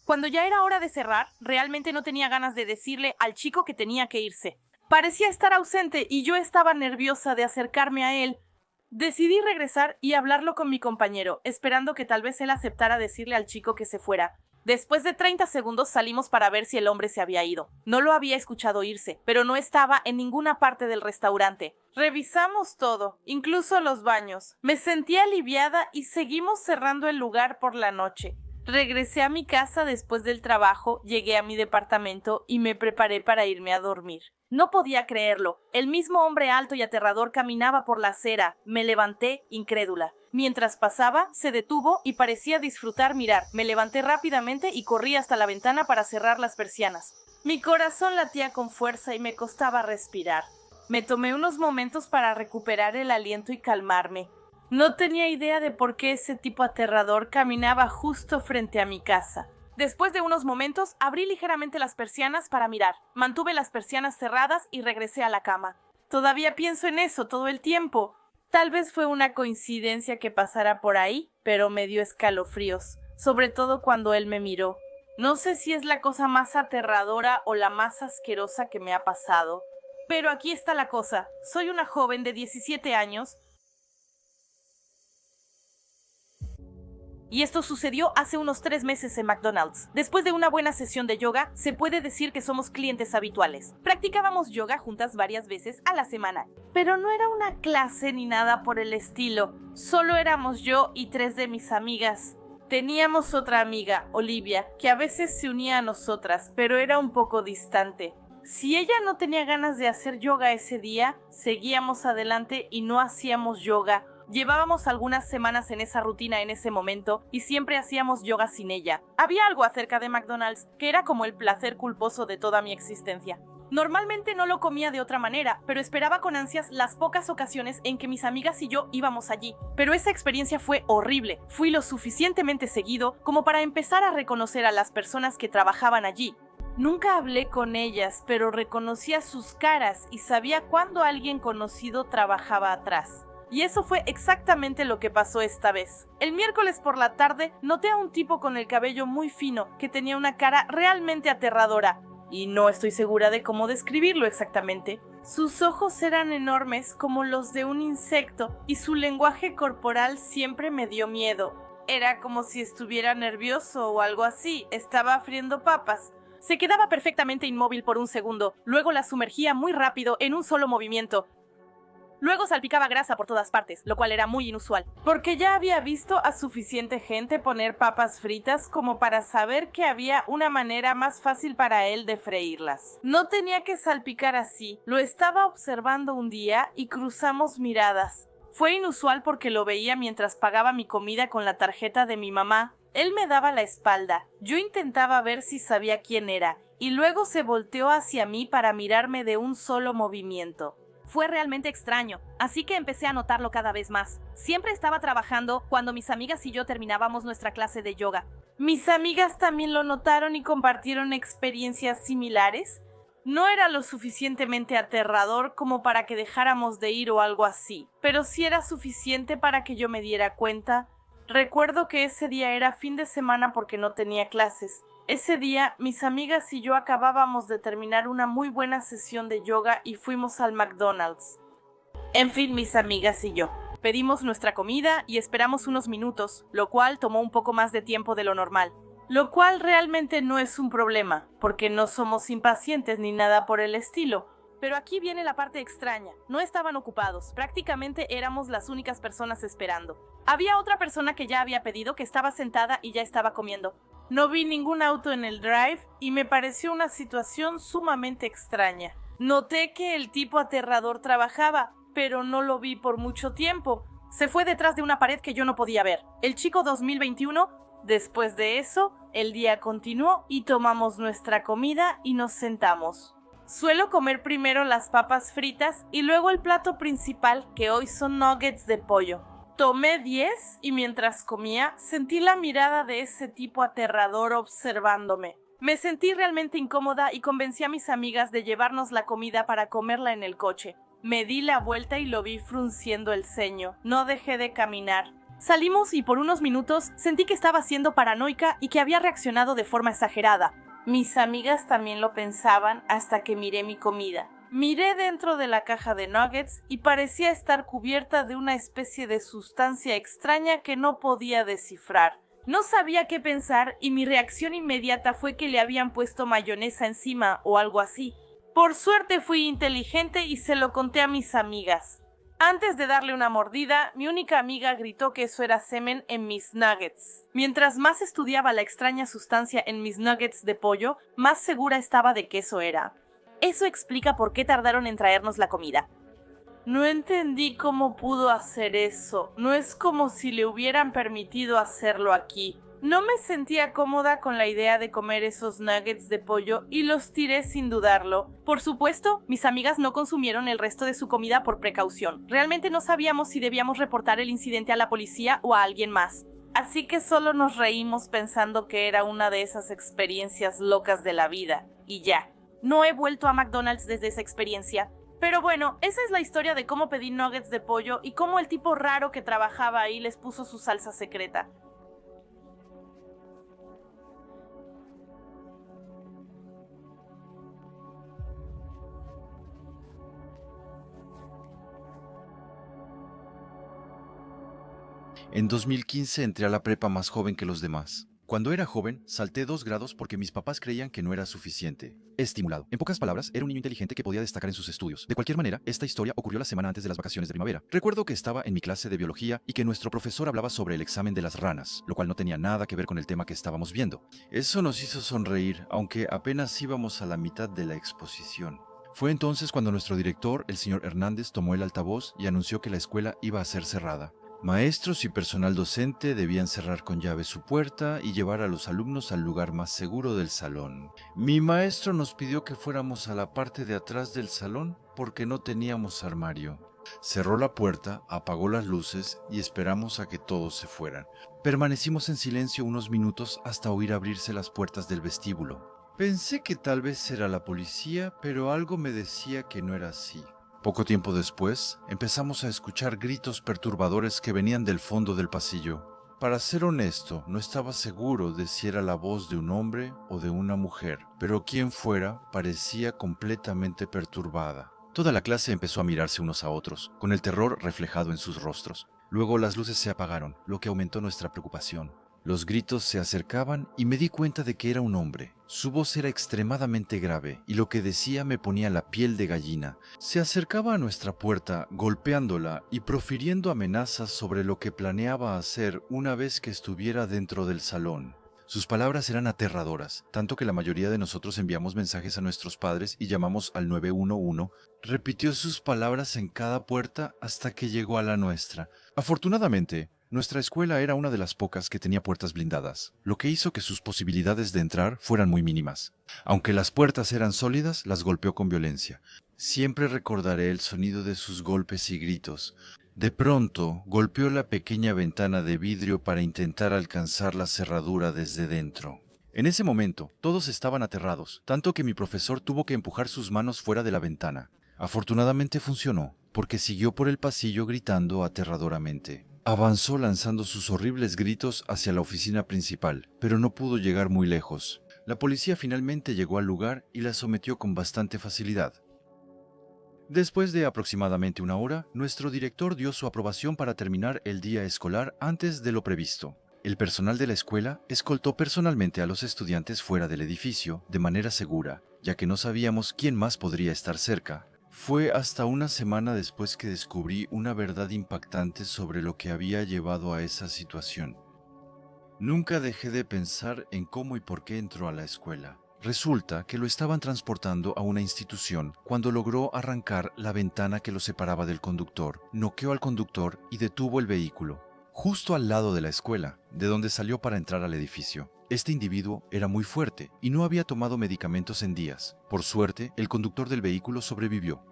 Cuando ya era hora de cerrar, realmente no tenía ganas de decirle al chico que tenía que irse. Parecía estar ausente y yo estaba nerviosa de acercarme a él. Decidí regresar y hablarlo con mi compañero, esperando que tal vez él aceptara decirle al chico que se fuera. Después de 30 segundos salimos para ver si el hombre se había ido. No lo había escuchado irse, pero no estaba en ninguna parte del restaurante. Revisamos todo, incluso los baños. Me sentí aliviada y seguimos cerrando el lugar por la noche. Regresé a mi casa después del trabajo, llegué a mi departamento y me preparé para irme a dormir. No podía creerlo. El mismo hombre alto y aterrador caminaba por la acera. Me levanté, incrédula. Mientras pasaba, se detuvo y parecía disfrutar mirar. Me levanté rápidamente y corrí hasta la ventana para cerrar las persianas. Mi corazón latía con fuerza y me costaba respirar. Me tomé unos momentos para recuperar el aliento y calmarme. No tenía idea de por qué ese tipo aterrador caminaba justo frente a mi casa. Después de unos momentos, abrí ligeramente las persianas para mirar. Mantuve las persianas cerradas y regresé a la cama. Todavía pienso en eso todo el tiempo. Tal vez fue una coincidencia que pasara por ahí, pero me dio escalofríos, sobre todo cuando él me miró. No sé si es la cosa más aterradora o la más asquerosa que me ha pasado. Pero aquí está la cosa. Soy una joven de 17 años. Y esto sucedió hace unos 3 meses en McDonald's. Después de una buena sesión de yoga, se puede decir que somos clientes habituales. Practicábamos yoga juntas varias veces a la semana. Pero no era una clase ni nada por el estilo. Solo éramos yo y 3 de mis amigas. Teníamos otra amiga, Olivia, que a veces se unía a nosotras, pero era un poco distante. Si ella no tenía ganas de hacer yoga ese día, seguíamos adelante y no hacíamos yoga. Llevábamos algunas semanas en esa rutina en ese momento y siempre hacíamos yoga sin ella. Había algo acerca de McDonald's que era como el placer culposo de toda mi existencia. Normalmente no lo comía de otra manera, pero esperaba con ansias las pocas ocasiones en que mis amigas y yo íbamos allí. Pero esa experiencia fue horrible. Fui lo suficientemente seguido como para empezar a reconocer a las personas que trabajaban allí. Nunca hablé con ellas, pero reconocía sus caras y sabía cuándo alguien conocido trabajaba atrás. Y eso fue exactamente lo que pasó esta vez. El miércoles por la tarde noté a un tipo con el cabello muy fino que tenía una cara realmente aterradora. Y no estoy segura de cómo describirlo exactamente. Sus ojos eran enormes como los de un insecto y su lenguaje corporal siempre me dio miedo. Era como si estuviera nervioso o algo así. Estaba friendo papas. Se quedaba perfectamente inmóvil por un segundo. Luego las sumergía muy rápido en un solo movimiento. Luego salpicaba grasa por todas partes, lo cual era muy inusual, porque ya había visto a suficiente gente poner papas fritas como para saber que había una manera más fácil para él de freírlas. No tenía que salpicar así. Lo estaba observando un día y cruzamos miradas. Fue inusual porque lo veía mientras pagaba mi comida con la tarjeta de mi mamá. Él me daba la espalda. Yo intentaba ver si sabía quién era, y luego se volteó hacia mí para mirarme de un solo movimiento. Fue realmente extraño, así que empecé a notarlo cada vez más. Siempre estaba trabajando cuando mis amigas y yo terminábamos nuestra clase de yoga. ¿Mis amigas también lo notaron y compartieron experiencias similares? No era lo suficientemente aterrador como para que dejáramos de ir o algo así, pero sí era suficiente para que yo me diera cuenta. Recuerdo que ese día era fin de semana porque no tenía clases. Ese día, mis amigas y yo acabábamos de terminar una muy buena sesión de yoga y fuimos al McDonald's. En fin, mis amigas y yo. Pedimos nuestra comida y esperamos unos minutos, lo cual tomó un poco más de tiempo de lo normal. Lo cual realmente no es un problema, porque no somos impacientes ni nada por el estilo. Pero aquí viene la parte extraña. No estaban ocupados, prácticamente éramos las únicas personas esperando. Había otra persona que ya había pedido, que estaba sentada y ya estaba comiendo. No vi ningún auto en el drive y me pareció una situación sumamente extraña. Noté que el tipo aterrador trabajaba, pero no lo vi por mucho tiempo. Se fue detrás de una pared que yo no podía ver. El chico 2021, después de eso, el día continuó y tomamos nuestra comida y nos sentamos. Suelo comer primero las papas fritas y luego el plato principal, que hoy son nuggets de pollo. Tomé 10 y mientras comía sentí la mirada de ese tipo aterrador observándome. Me sentí realmente incómoda y convencí a mis amigas de llevarnos la comida para comerla en el coche. Me di la vuelta y lo vi frunciendo el ceño. No dejé de caminar. Salimos y por unos minutos sentí que estaba siendo paranoica y que había reaccionado de forma exagerada. Mis amigas también lo pensaban hasta que miré mi comida. Miré dentro de la caja de nuggets y parecía estar cubierta de una especie de sustancia extraña que no podía descifrar. No sabía qué pensar y mi reacción inmediata fue que le habían puesto mayonesa encima o algo así. Por suerte fui inteligente y se lo conté a mis amigas. Antes de darle una mordida, mi única amiga gritó que eso era semen en mis nuggets. Mientras más estudiaba la extraña sustancia en mis nuggets de pollo, más segura estaba de que eso era. Eso explica por qué tardaron en traernos la comida. No entendí cómo pudo hacer eso. No es como si le hubieran permitido hacerlo aquí. No me sentía cómoda con la idea de comer esos nuggets de pollo y los tiré sin dudarlo. Por supuesto, mis amigas no consumieron el resto de su comida por precaución. Realmente no sabíamos si debíamos reportar el incidente a la policía o a alguien más. Así que solo nos reímos pensando que era una de esas experiencias locas de la vida. Y ya. No he vuelto a McDonald's desde esa experiencia. Pero bueno, esa es la historia de cómo pedí nuggets de pollo y cómo el tipo raro que trabajaba ahí les puso su salsa secreta. En 2015 entré a la prepa más joven que los demás. Cuando era joven, salté 2 grados porque mis papás creían que no era suficiente. Estimulado. En pocas palabras, era un niño inteligente que podía destacar en sus estudios. De cualquier manera, esta historia ocurrió la semana antes de las vacaciones de primavera. Recuerdo que estaba en mi clase de biología y que nuestro profesor hablaba sobre el examen de las ranas, lo cual no tenía nada que ver con el tema que estábamos viendo. Eso nos hizo sonreír, aunque apenas íbamos a la mitad de la exposición. Fue entonces cuando nuestro director, el señor Hernández, tomó el altavoz y anunció que la escuela iba a ser cerrada. Maestros y personal docente debían cerrar con llave su puerta y llevar a los alumnos al lugar más seguro del salón. Mi maestro nos pidió que fuéramos a la parte de atrás del salón porque no teníamos armario. Cerró la puerta, apagó las luces y esperamos a que todos se fueran. Permanecimos en silencio unos minutos hasta oír abrirse las puertas del vestíbulo. Pensé que tal vez era la policía, pero algo me decía que no era así. Poco tiempo después, empezamos a escuchar gritos perturbadores que venían del fondo del pasillo. Para ser honesto, no estaba seguro de si era la voz de un hombre o de una mujer, pero quien fuera parecía completamente perturbada. Toda la clase empezó a mirarse unos a otros, con el terror reflejado en sus rostros. Luego las luces se apagaron, lo que aumentó nuestra preocupación. Los gritos se acercaban y me di cuenta de que era un hombre. Su voz era extremadamente grave y lo que decía me ponía la piel de gallina. Se acercaba a nuestra puerta, golpeándola y profiriendo amenazas sobre lo que planeaba hacer una vez que estuviera dentro del salón. Sus palabras eran aterradoras, tanto que la mayoría de nosotros enviamos mensajes a nuestros padres y llamamos al 911. Repitió sus palabras en cada puerta hasta que llegó a la nuestra. Afortunadamente, nuestra escuela era una de las pocas que tenía puertas blindadas, lo que hizo que sus posibilidades de entrar fueran muy mínimas. Aunque las puertas eran sólidas, las golpeó con violencia. Siempre recordaré el sonido de sus golpes y gritos. De pronto, golpeó la pequeña ventana de vidrio para intentar alcanzar la cerradura desde dentro. En ese momento, todos estaban aterrados, tanto que mi profesor tuvo que empujar sus manos fuera de la ventana. Afortunadamente funcionó, porque siguió por el pasillo gritando aterradoramente. Avanzó lanzando sus horribles gritos hacia la oficina principal, pero no pudo llegar muy lejos. La policía finalmente llegó al lugar y la sometió con bastante facilidad. Después de aproximadamente una hora, nuestro director dio su aprobación para terminar el día escolar antes de lo previsto. El personal de la escuela escoltó personalmente a los estudiantes fuera del edificio de manera segura, ya que no sabíamos quién más podría estar cerca. Fue hasta una semana después que descubrí una verdad impactante sobre lo que había llevado a esa situación. Nunca dejé de pensar en cómo y por qué entró a la escuela. Resulta que lo estaban transportando a una institución cuando logró arrancar la ventana que lo separaba del conductor, noqueó al conductor y detuvo el vehículo, justo al lado de la escuela, de donde salió para entrar al edificio. Este individuo era muy fuerte y no había tomado medicamentos en días. Por suerte, el conductor del vehículo sobrevivió.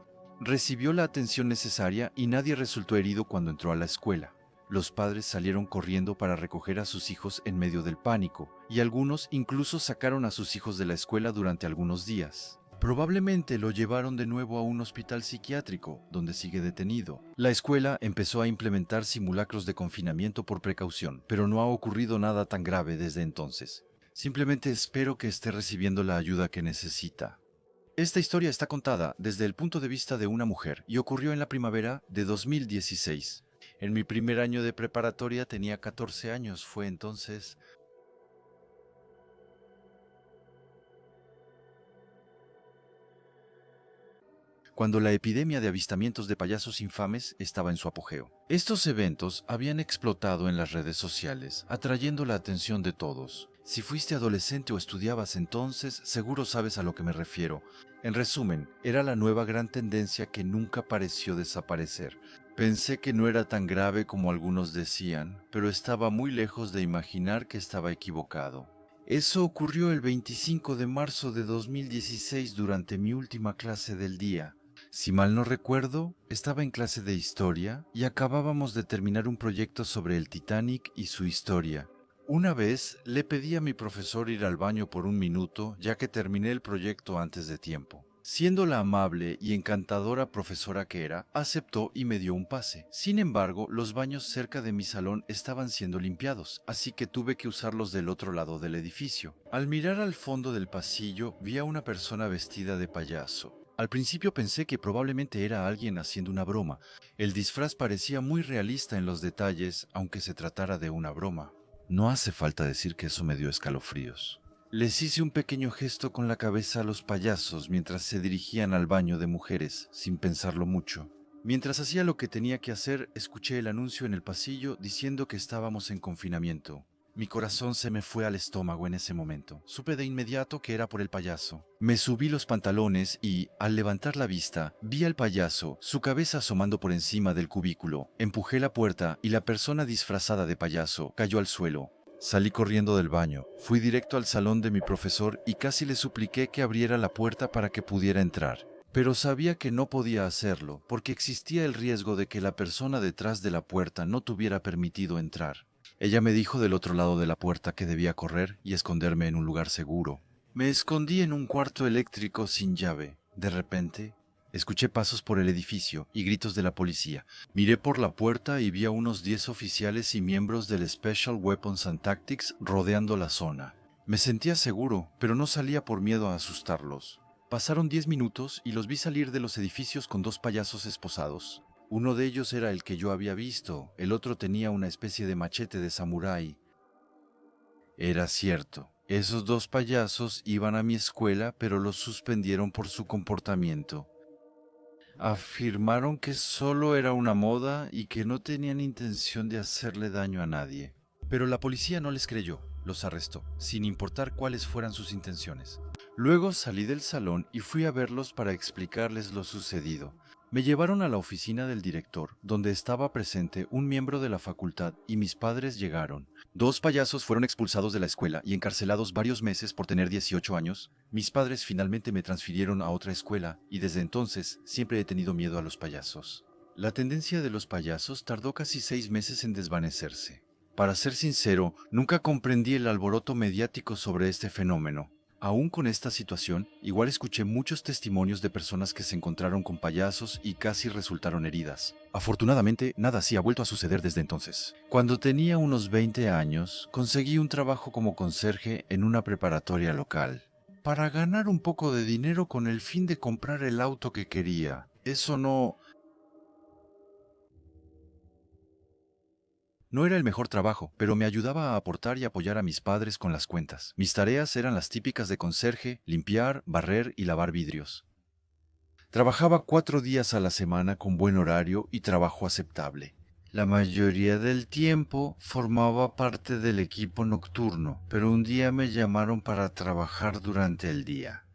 Recibió la atención necesaria y nadie resultó herido cuando entró a la escuela. Los padres salieron corriendo para recoger a sus hijos en medio del pánico, y algunos incluso sacaron a sus hijos de la escuela durante algunos días. Probablemente lo llevaron de nuevo a un hospital psiquiátrico, donde sigue detenido. La escuela empezó a implementar simulacros de confinamiento por precaución, pero no ha ocurrido nada tan grave desde entonces. Simplemente espero que esté recibiendo la ayuda que necesita. Esta historia está contada desde el punto de vista de una mujer y ocurrió en la primavera de 2016. En mi primer año de preparatoria tenía 14 años, fue entonces... cuando la epidemia de avistamientos de payasos infames estaba en su apogeo. Estos eventos habían explotado en las redes sociales, atrayendo la atención de todos. Si fuiste adolescente o estudiabas entonces, seguro sabes a lo que me refiero. En resumen, era la nueva gran tendencia que nunca pareció desaparecer. Pensé que no era tan grave como algunos decían, pero estaba muy lejos de imaginar que estaba equivocado. Eso ocurrió el 25 de marzo de 2016 durante mi última clase del día. Si mal no recuerdo, estaba en clase de historia y acabábamos de terminar un proyecto sobre el Titanic y su historia. Una vez le pedí a mi profesor ir al baño por un minuto, ya que terminé el proyecto antes de tiempo. Siendo la amable y encantadora profesora que era, aceptó y me dio un pase. Sin embargo, los baños cerca de mi salón estaban siendo limpiados, así que tuve que usarlos del otro lado del edificio. Al mirar al fondo del pasillo, vi a una persona vestida de payaso. Al principio pensé que probablemente era alguien haciendo una broma. El disfraz parecía muy realista en los detalles, aunque se tratara de una broma. No hace falta decir que eso me dio escalofríos. Les hice un pequeño gesto con la cabeza a los payasos mientras se dirigían al baño de mujeres, sin pensarlo mucho. Mientras hacía lo que tenía que hacer, escuché el anuncio en el pasillo diciendo que estábamos en confinamiento. Mi corazón se me fue al estómago en ese momento. Supe de inmediato que era por el payaso. Me subí los pantalones y, al levantar la vista, vi al payaso, su cabeza asomando por encima del cubículo. Empujé la puerta y la persona disfrazada de payaso cayó al suelo. Salí corriendo del baño, fui directo al salón de mi profesor y casi le supliqué que abriera la puerta para que pudiera entrar. Pero sabía que no podía hacerlo, porque existía el riesgo de que la persona detrás de la puerta no tuviera permitido entrar. Ella me dijo del otro lado de la puerta que debía correr y esconderme en un lugar seguro. Me escondí en un cuarto eléctrico sin llave. De repente, escuché pasos por el edificio y gritos de la policía. Miré por la puerta y vi a unos 10 oficiales y miembros del Special Weapons and Tactics rodeando la zona. Me sentía seguro, pero no salía por miedo a asustarlos. Pasaron 10 minutos y los vi salir de los edificios con 2 payasos esposados. Uno de ellos era el que yo había visto, el otro tenía una especie de machete de samurái. Era cierto. Esos dos payasos iban a mi escuela, pero los suspendieron por su comportamiento. Afirmaron que solo era una moda y que no tenían intención de hacerle daño a nadie. Pero la policía no les creyó, los arrestó, sin importar cuáles fueran sus intenciones. Luego salí del salón y fui a verlos para explicarles lo sucedido. Me llevaron a la oficina del director, donde estaba presente un miembro de la facultad, y mis padres llegaron. 2 payasos fueron expulsados de la escuela y encarcelados varios meses por tener 18 años. Mis padres finalmente me transfirieron a otra escuela, y desde entonces siempre he tenido miedo a los payasos. La tendencia de los payasos tardó casi 6 meses en desvanecerse. Para ser sincero, nunca comprendí el alboroto mediático sobre este fenómeno. Aún con esta situación, igual escuché muchos testimonios de personas que se encontraron con payasos y casi resultaron heridas. Afortunadamente, nada así ha vuelto a suceder desde entonces. Cuando tenía unos 20 años, conseguí un trabajo como conserje en una preparatoria local, para ganar un poco de dinero con el fin de comprar el auto que quería. Eso No era el mejor trabajo, pero me ayudaba a aportar y apoyar a mis padres con las cuentas. Mis tareas eran las típicas de conserje: limpiar, barrer y lavar vidrios. Trabajaba 4 días a la semana con buen horario y trabajo aceptable. La mayoría del tiempo formaba parte del equipo nocturno, pero un día me llamaron para trabajar durante el día.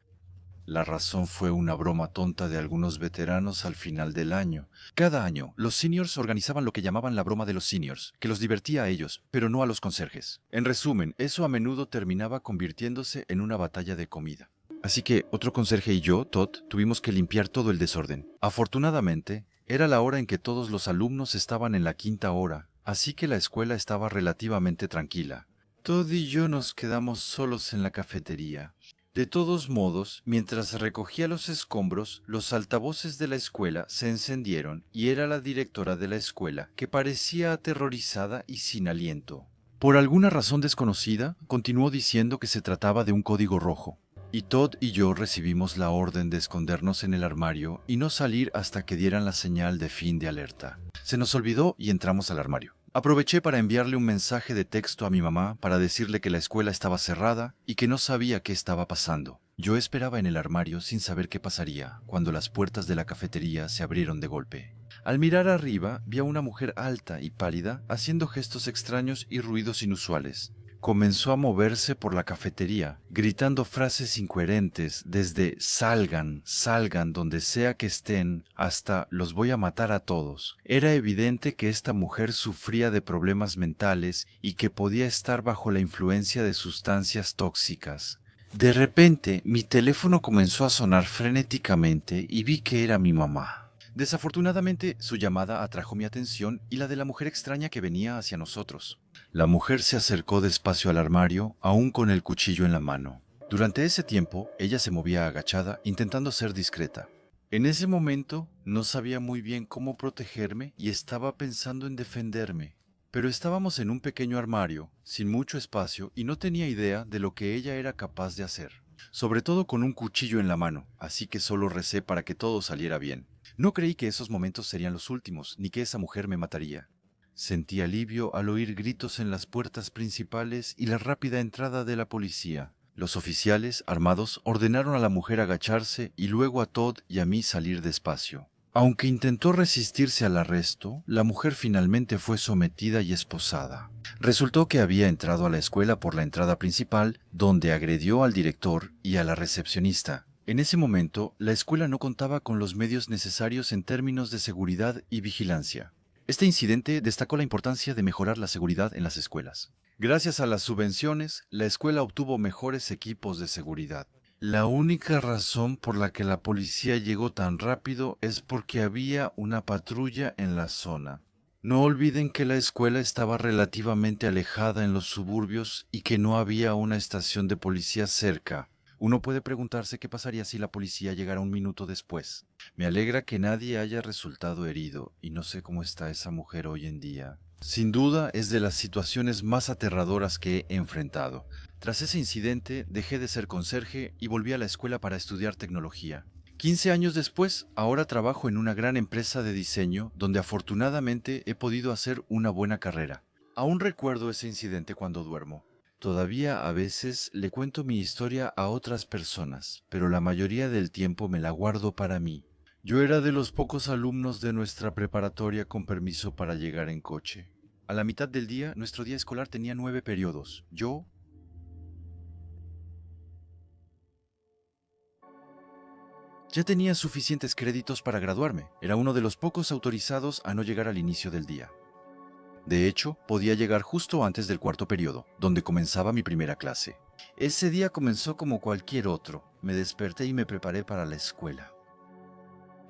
La razón fue una broma tonta de algunos veteranos al final del año. Cada año, los seniors organizaban lo que llamaban la broma de los seniors, que los divertía a ellos, pero no a los conserjes. En resumen, eso a menudo terminaba convirtiéndose en una batalla de comida. Así que otro conserje y yo, Todd, tuvimos que limpiar todo el desorden. Afortunadamente, era la hora en que todos los alumnos estaban en la 5ª hora, así que la escuela estaba relativamente tranquila. Todd y yo nos quedamos solos en la cafetería. De todos modos, mientras recogía los escombros, los altavoces de la escuela se encendieron y era la directora de la escuela, que parecía aterrorizada y sin aliento. Por alguna razón desconocida, continuó diciendo que se trataba de un código rojo. Y Todd y yo recibimos la orden de escondernos en el armario y no salir hasta que dieran la señal de fin de alerta. Se nos olvidó y entramos al armario. Aproveché para enviarle un mensaje de texto a mi mamá para decirle que la escuela estaba cerrada y que no sabía qué estaba pasando. Yo esperaba en el armario sin saber qué pasaría cuando las puertas de la cafetería se abrieron de golpe. Al mirar arriba, vi a una mujer alta y pálida haciendo gestos extraños y ruidos inusuales. Comenzó a moverse por la cafetería, gritando frases incoherentes desde "salgan, salgan donde sea que estén" hasta "los voy a matar a todos". Era evidente que esta mujer sufría de problemas mentales y que podía estar bajo la influencia de sustancias tóxicas. De repente, mi teléfono comenzó a sonar frenéticamente y vi que era mi mamá. Desafortunadamente, su llamada atrajo mi atención y la de la mujer extraña que venía hacia nosotros. La mujer se acercó despacio al armario, aún con el cuchillo en la mano. Durante ese tiempo, ella se movía agachada, intentando ser discreta. En ese momento, no sabía muy bien cómo protegerme y estaba pensando en defenderme. Pero estábamos en un pequeño armario, sin mucho espacio, y no tenía idea de lo que ella era capaz de hacer. Sobre todo con un cuchillo en la mano, así que solo recé para que todo saliera bien. No creí que esos momentos serían los últimos, ni que esa mujer me mataría. Sentí alivio al oír gritos en las puertas principales y la rápida entrada de la policía. Los oficiales, armados, ordenaron a la mujer agacharse y luego a Todd y a mí salir despacio. Aunque intentó resistirse al arresto, la mujer finalmente fue sometida y esposada. Resultó que había entrado a la escuela por la entrada principal, donde agredió al director y a la recepcionista. En ese momento, la escuela no contaba con los medios necesarios en términos de seguridad y vigilancia. Este incidente destacó la importancia de mejorar la seguridad en las escuelas. Gracias a las subvenciones, la escuela obtuvo mejores equipos de seguridad. La única razón por la que la policía llegó tan rápido es porque había una patrulla en la zona. No olviden que la escuela estaba relativamente alejada en los suburbios y que no había una estación de policía cerca. Uno puede preguntarse qué pasaría si la policía llegara un minuto después. Me alegra que nadie haya resultado herido y no sé cómo está esa mujer hoy en día. Sin duda es de las situaciones más aterradoras que he enfrentado. Tras ese incidente dejé de ser conserje y volví a la escuela para estudiar tecnología. 15 años después, ahora trabajo en una gran empresa de diseño donde afortunadamente he podido hacer una buena carrera. Aún recuerdo ese incidente cuando duermo. Todavía a veces le cuento mi historia a otras personas, pero la mayoría del tiempo me la guardo para mí. Yo era de los pocos alumnos de nuestra preparatoria con permiso para llegar en coche. A la mitad del día, nuestro día escolar tenía 9 periodos. Yo ya tenía suficientes créditos para graduarme. Era uno de los pocos autorizados a no llegar al inicio del día. De hecho, podía llegar justo antes del cuarto periodo, donde comenzaba mi primera clase. Ese día comenzó como cualquier otro. Me desperté y me preparé para la escuela.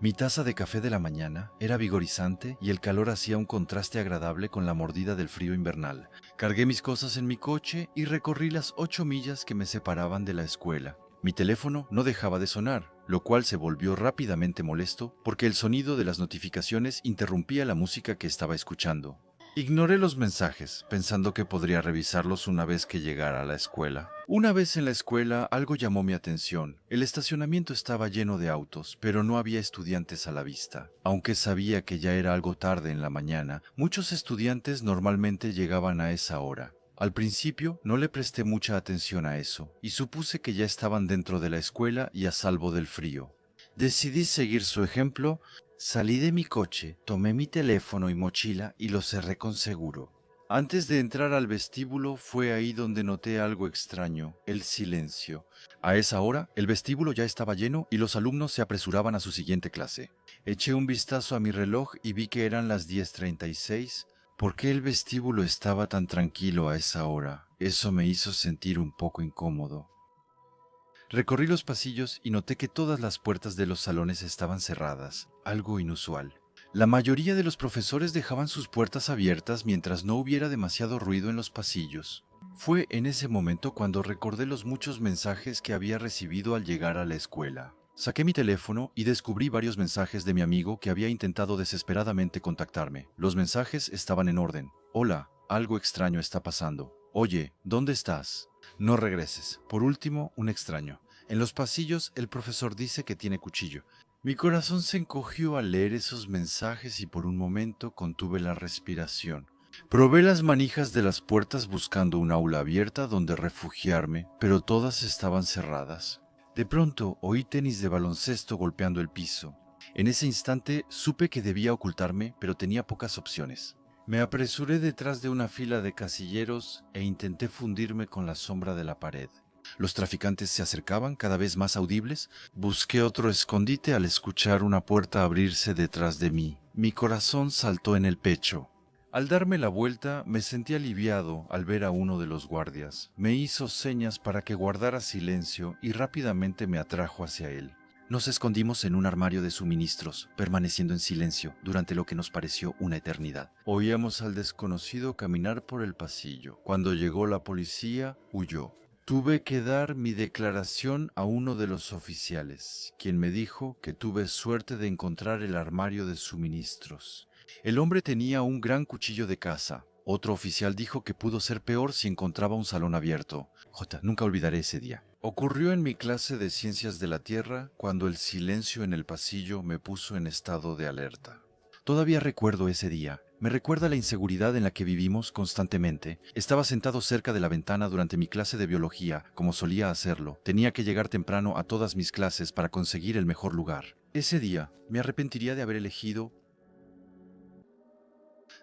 Mi taza de café de la mañana era vigorizante y el calor hacía un contraste agradable con la mordida del frío invernal. Cargué mis cosas en mi coche y recorrí las 8 millas que me separaban de la escuela. Mi teléfono no dejaba de sonar, lo cual se volvió rápidamente molesto porque el sonido de las notificaciones interrumpía la música que estaba escuchando. Ignoré los mensajes, pensando que podría revisarlos una vez que llegara a la escuela. Una vez en la escuela, algo llamó mi atención. El estacionamiento estaba lleno de autos, pero no había estudiantes a la vista. Aunque sabía que ya era algo tarde en la mañana, muchos estudiantes normalmente llegaban a esa hora. Al principio no le presté mucha atención a eso, y supuse que ya estaban dentro de la escuela y a salvo del frío. Decidí seguir su ejemplo. Salí de mi coche, tomé mi teléfono y mochila y lo cerré con seguro. Antes de entrar al vestíbulo fue ahí donde noté algo extraño, el silencio. A esa hora, el vestíbulo ya estaba lleno y los alumnos se apresuraban a su siguiente clase. Eché un vistazo a mi reloj y vi que eran las 10:36. ¿Por qué el vestíbulo estaba tan tranquilo a esa hora? Eso me hizo sentir un poco incómodo. Recorrí los pasillos y noté que todas las puertas de los salones estaban cerradas, algo inusual. La mayoría de los profesores dejaban sus puertas abiertas mientras no hubiera demasiado ruido en los pasillos. Fue en ese momento cuando recordé los muchos mensajes que había recibido al llegar a la escuela. Saqué mi teléfono y descubrí varios mensajes de mi amigo que había intentado desesperadamente contactarme. Los mensajes estaban en orden. Hola, algo extraño está pasando. Oye, ¿dónde estás? No regreses. Por último, un extraño. En los pasillos, el profesor dice que tiene cuchillo. Mi corazón se encogió al leer esos mensajes y por un momento contuve la respiración. Probé las manijas de las puertas buscando un aula abierta donde refugiarme, pero todas estaban cerradas. De pronto oí tenis de baloncesto golpeando el piso. En ese instante supe que debía ocultarme, pero tenía pocas opciones. Me apresuré detrás de una fila de casilleros e intenté fundirme con la sombra de la pared. Los traficantes se acercaban, cada vez más audibles. Busqué otro escondite al escuchar una puerta abrirse detrás de mí. Mi corazón saltó en el pecho. Al darme la vuelta, me sentí aliviado al ver a uno de los guardias. Me hizo señas para que guardara silencio y rápidamente me atrajo hacia él. Nos escondimos en un armario de suministros, permaneciendo en silencio durante lo que nos pareció una eternidad. Oíamos al desconocido caminar por el pasillo. Cuando llegó la policía, huyó. Tuve que dar mi declaración a uno de los oficiales, quien me dijo que tuve suerte de encontrar el armario de suministros. El hombre tenía un gran cuchillo de caza. Otro oficial dijo que pudo ser peor si encontraba un salón abierto. Nunca olvidaré ese día. Ocurrió en mi clase de Ciencias de la Tierra cuando el silencio en el pasillo me puso en estado de alerta. Todavía recuerdo ese día. Me recuerda la inseguridad en la que vivimos constantemente. Estaba sentado cerca de la ventana durante mi clase de biología, como solía hacerlo. Tenía que llegar temprano a todas mis clases para conseguir el mejor lugar. Ese día me arrepentiría de haber elegido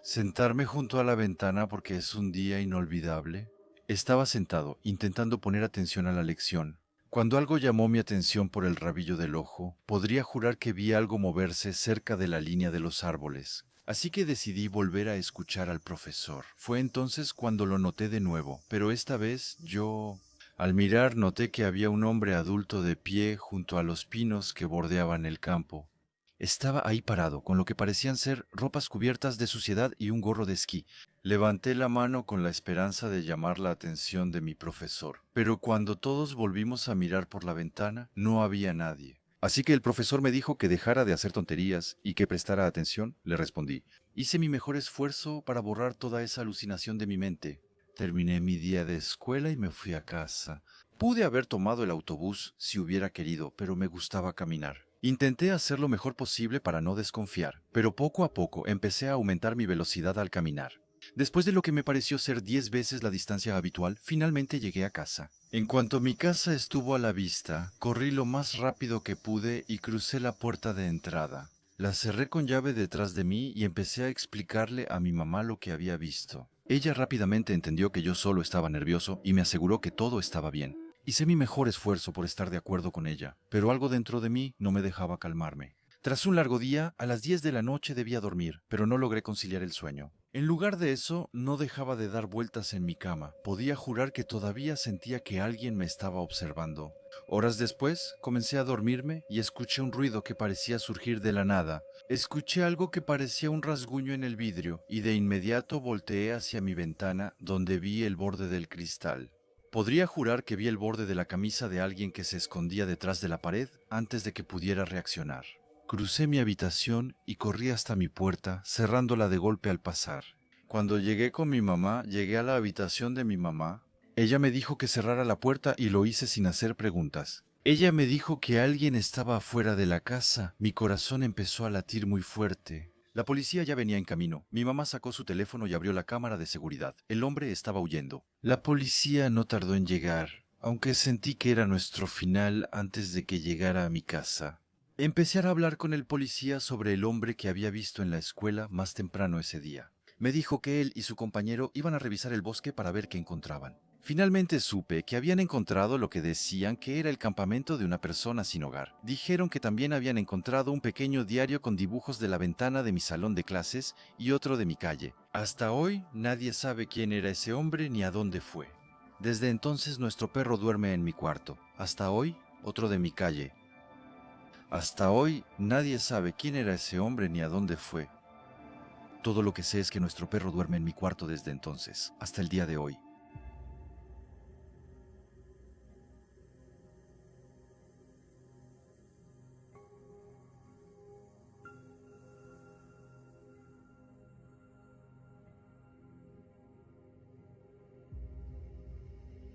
sentarme junto a la ventana porque es un día inolvidable. Estaba sentado, intentando poner atención a la lección, cuando algo llamó mi atención por el rabillo del ojo. Podría jurar que vi algo moverse cerca de la línea de los árboles. Así que decidí volver a escuchar al profesor. Fue entonces cuando lo noté de nuevo, pero esta vez al mirar noté que había un hombre adulto de pie junto a los pinos que bordeaban el campo. Estaba ahí parado, con lo que parecían ser ropas cubiertas de suciedad y un gorro de esquí. Levanté la mano con la esperanza de llamar la atención de mi profesor, pero cuando todos volvimos a mirar por la ventana, no había nadie. Así que el profesor me dijo que dejara de hacer tonterías y que prestara atención, le respondí. Hice mi mejor esfuerzo para borrar toda esa alucinación de mi mente. Terminé mi día de escuela y me fui a casa. Pude haber tomado el autobús si hubiera querido, pero me gustaba caminar. Intenté hacer lo mejor posible para no desconfiar, pero poco a poco empecé a aumentar mi velocidad al caminar. Después de lo que me pareció ser 10 veces la distancia habitual, finalmente llegué a casa. En cuanto mi casa estuvo a la vista, corrí lo más rápido que pude y crucé la puerta de entrada. La cerré con llave detrás de mí y empecé a explicarle a mi mamá lo que había visto. Ella rápidamente entendió que yo solo estaba nervioso y me aseguró que todo estaba bien. Hice mi mejor esfuerzo por estar de acuerdo con ella, pero algo dentro de mí no me dejaba calmarme. Tras un largo día, a las 10 de la noche debía dormir, pero no logré conciliar el sueño. En lugar de eso, no dejaba de dar vueltas en mi cama. Podía jurar que todavía sentía que alguien me estaba observando. Horas después, comencé a dormirme y escuché un ruido que parecía surgir de la nada. Escuché algo que parecía un rasguño en el vidrio y de inmediato volteé hacia mi ventana donde vi el borde del cristal. Podría jurar que vi el borde de la camisa de alguien que se escondía detrás de la pared antes de que pudiera reaccionar. Crucé mi habitación y corrí hasta mi puerta, cerrándola de golpe al pasar. Cuando llegué con mi mamá, llegué a la habitación de mi mamá. Ella me dijo que cerrara la puerta y lo hice sin hacer preguntas. Ella me dijo que alguien estaba afuera de la casa. Mi corazón empezó a latir muy fuerte. La policía ya venía en camino. Mi mamá sacó su teléfono y abrió la cámara de seguridad. El hombre estaba huyendo. La policía no tardó en llegar, aunque sentí que era nuestro final antes de que llegara a mi casa. Empecé a hablar con el policía sobre el hombre que había visto en la escuela más temprano ese día. Me dijo que él y su compañero iban a revisar el bosque para ver qué encontraban. Finalmente supe que habían encontrado lo que decían que era el campamento de una persona sin hogar. Dijeron que también habían encontrado un pequeño diario con dibujos de la ventana de mi salón de clases y otro de mi calle. Hasta hoy nadie sabe quién era ese hombre ni a dónde fue. Desde entonces nuestro perro duerme en mi cuarto. Hasta hoy, otro de mi calle. Hasta hoy nadie sabe quién era ese hombre ni a dónde fue. Todo lo que sé es que nuestro perro duerme en mi cuarto desde entonces, hasta el día de hoy.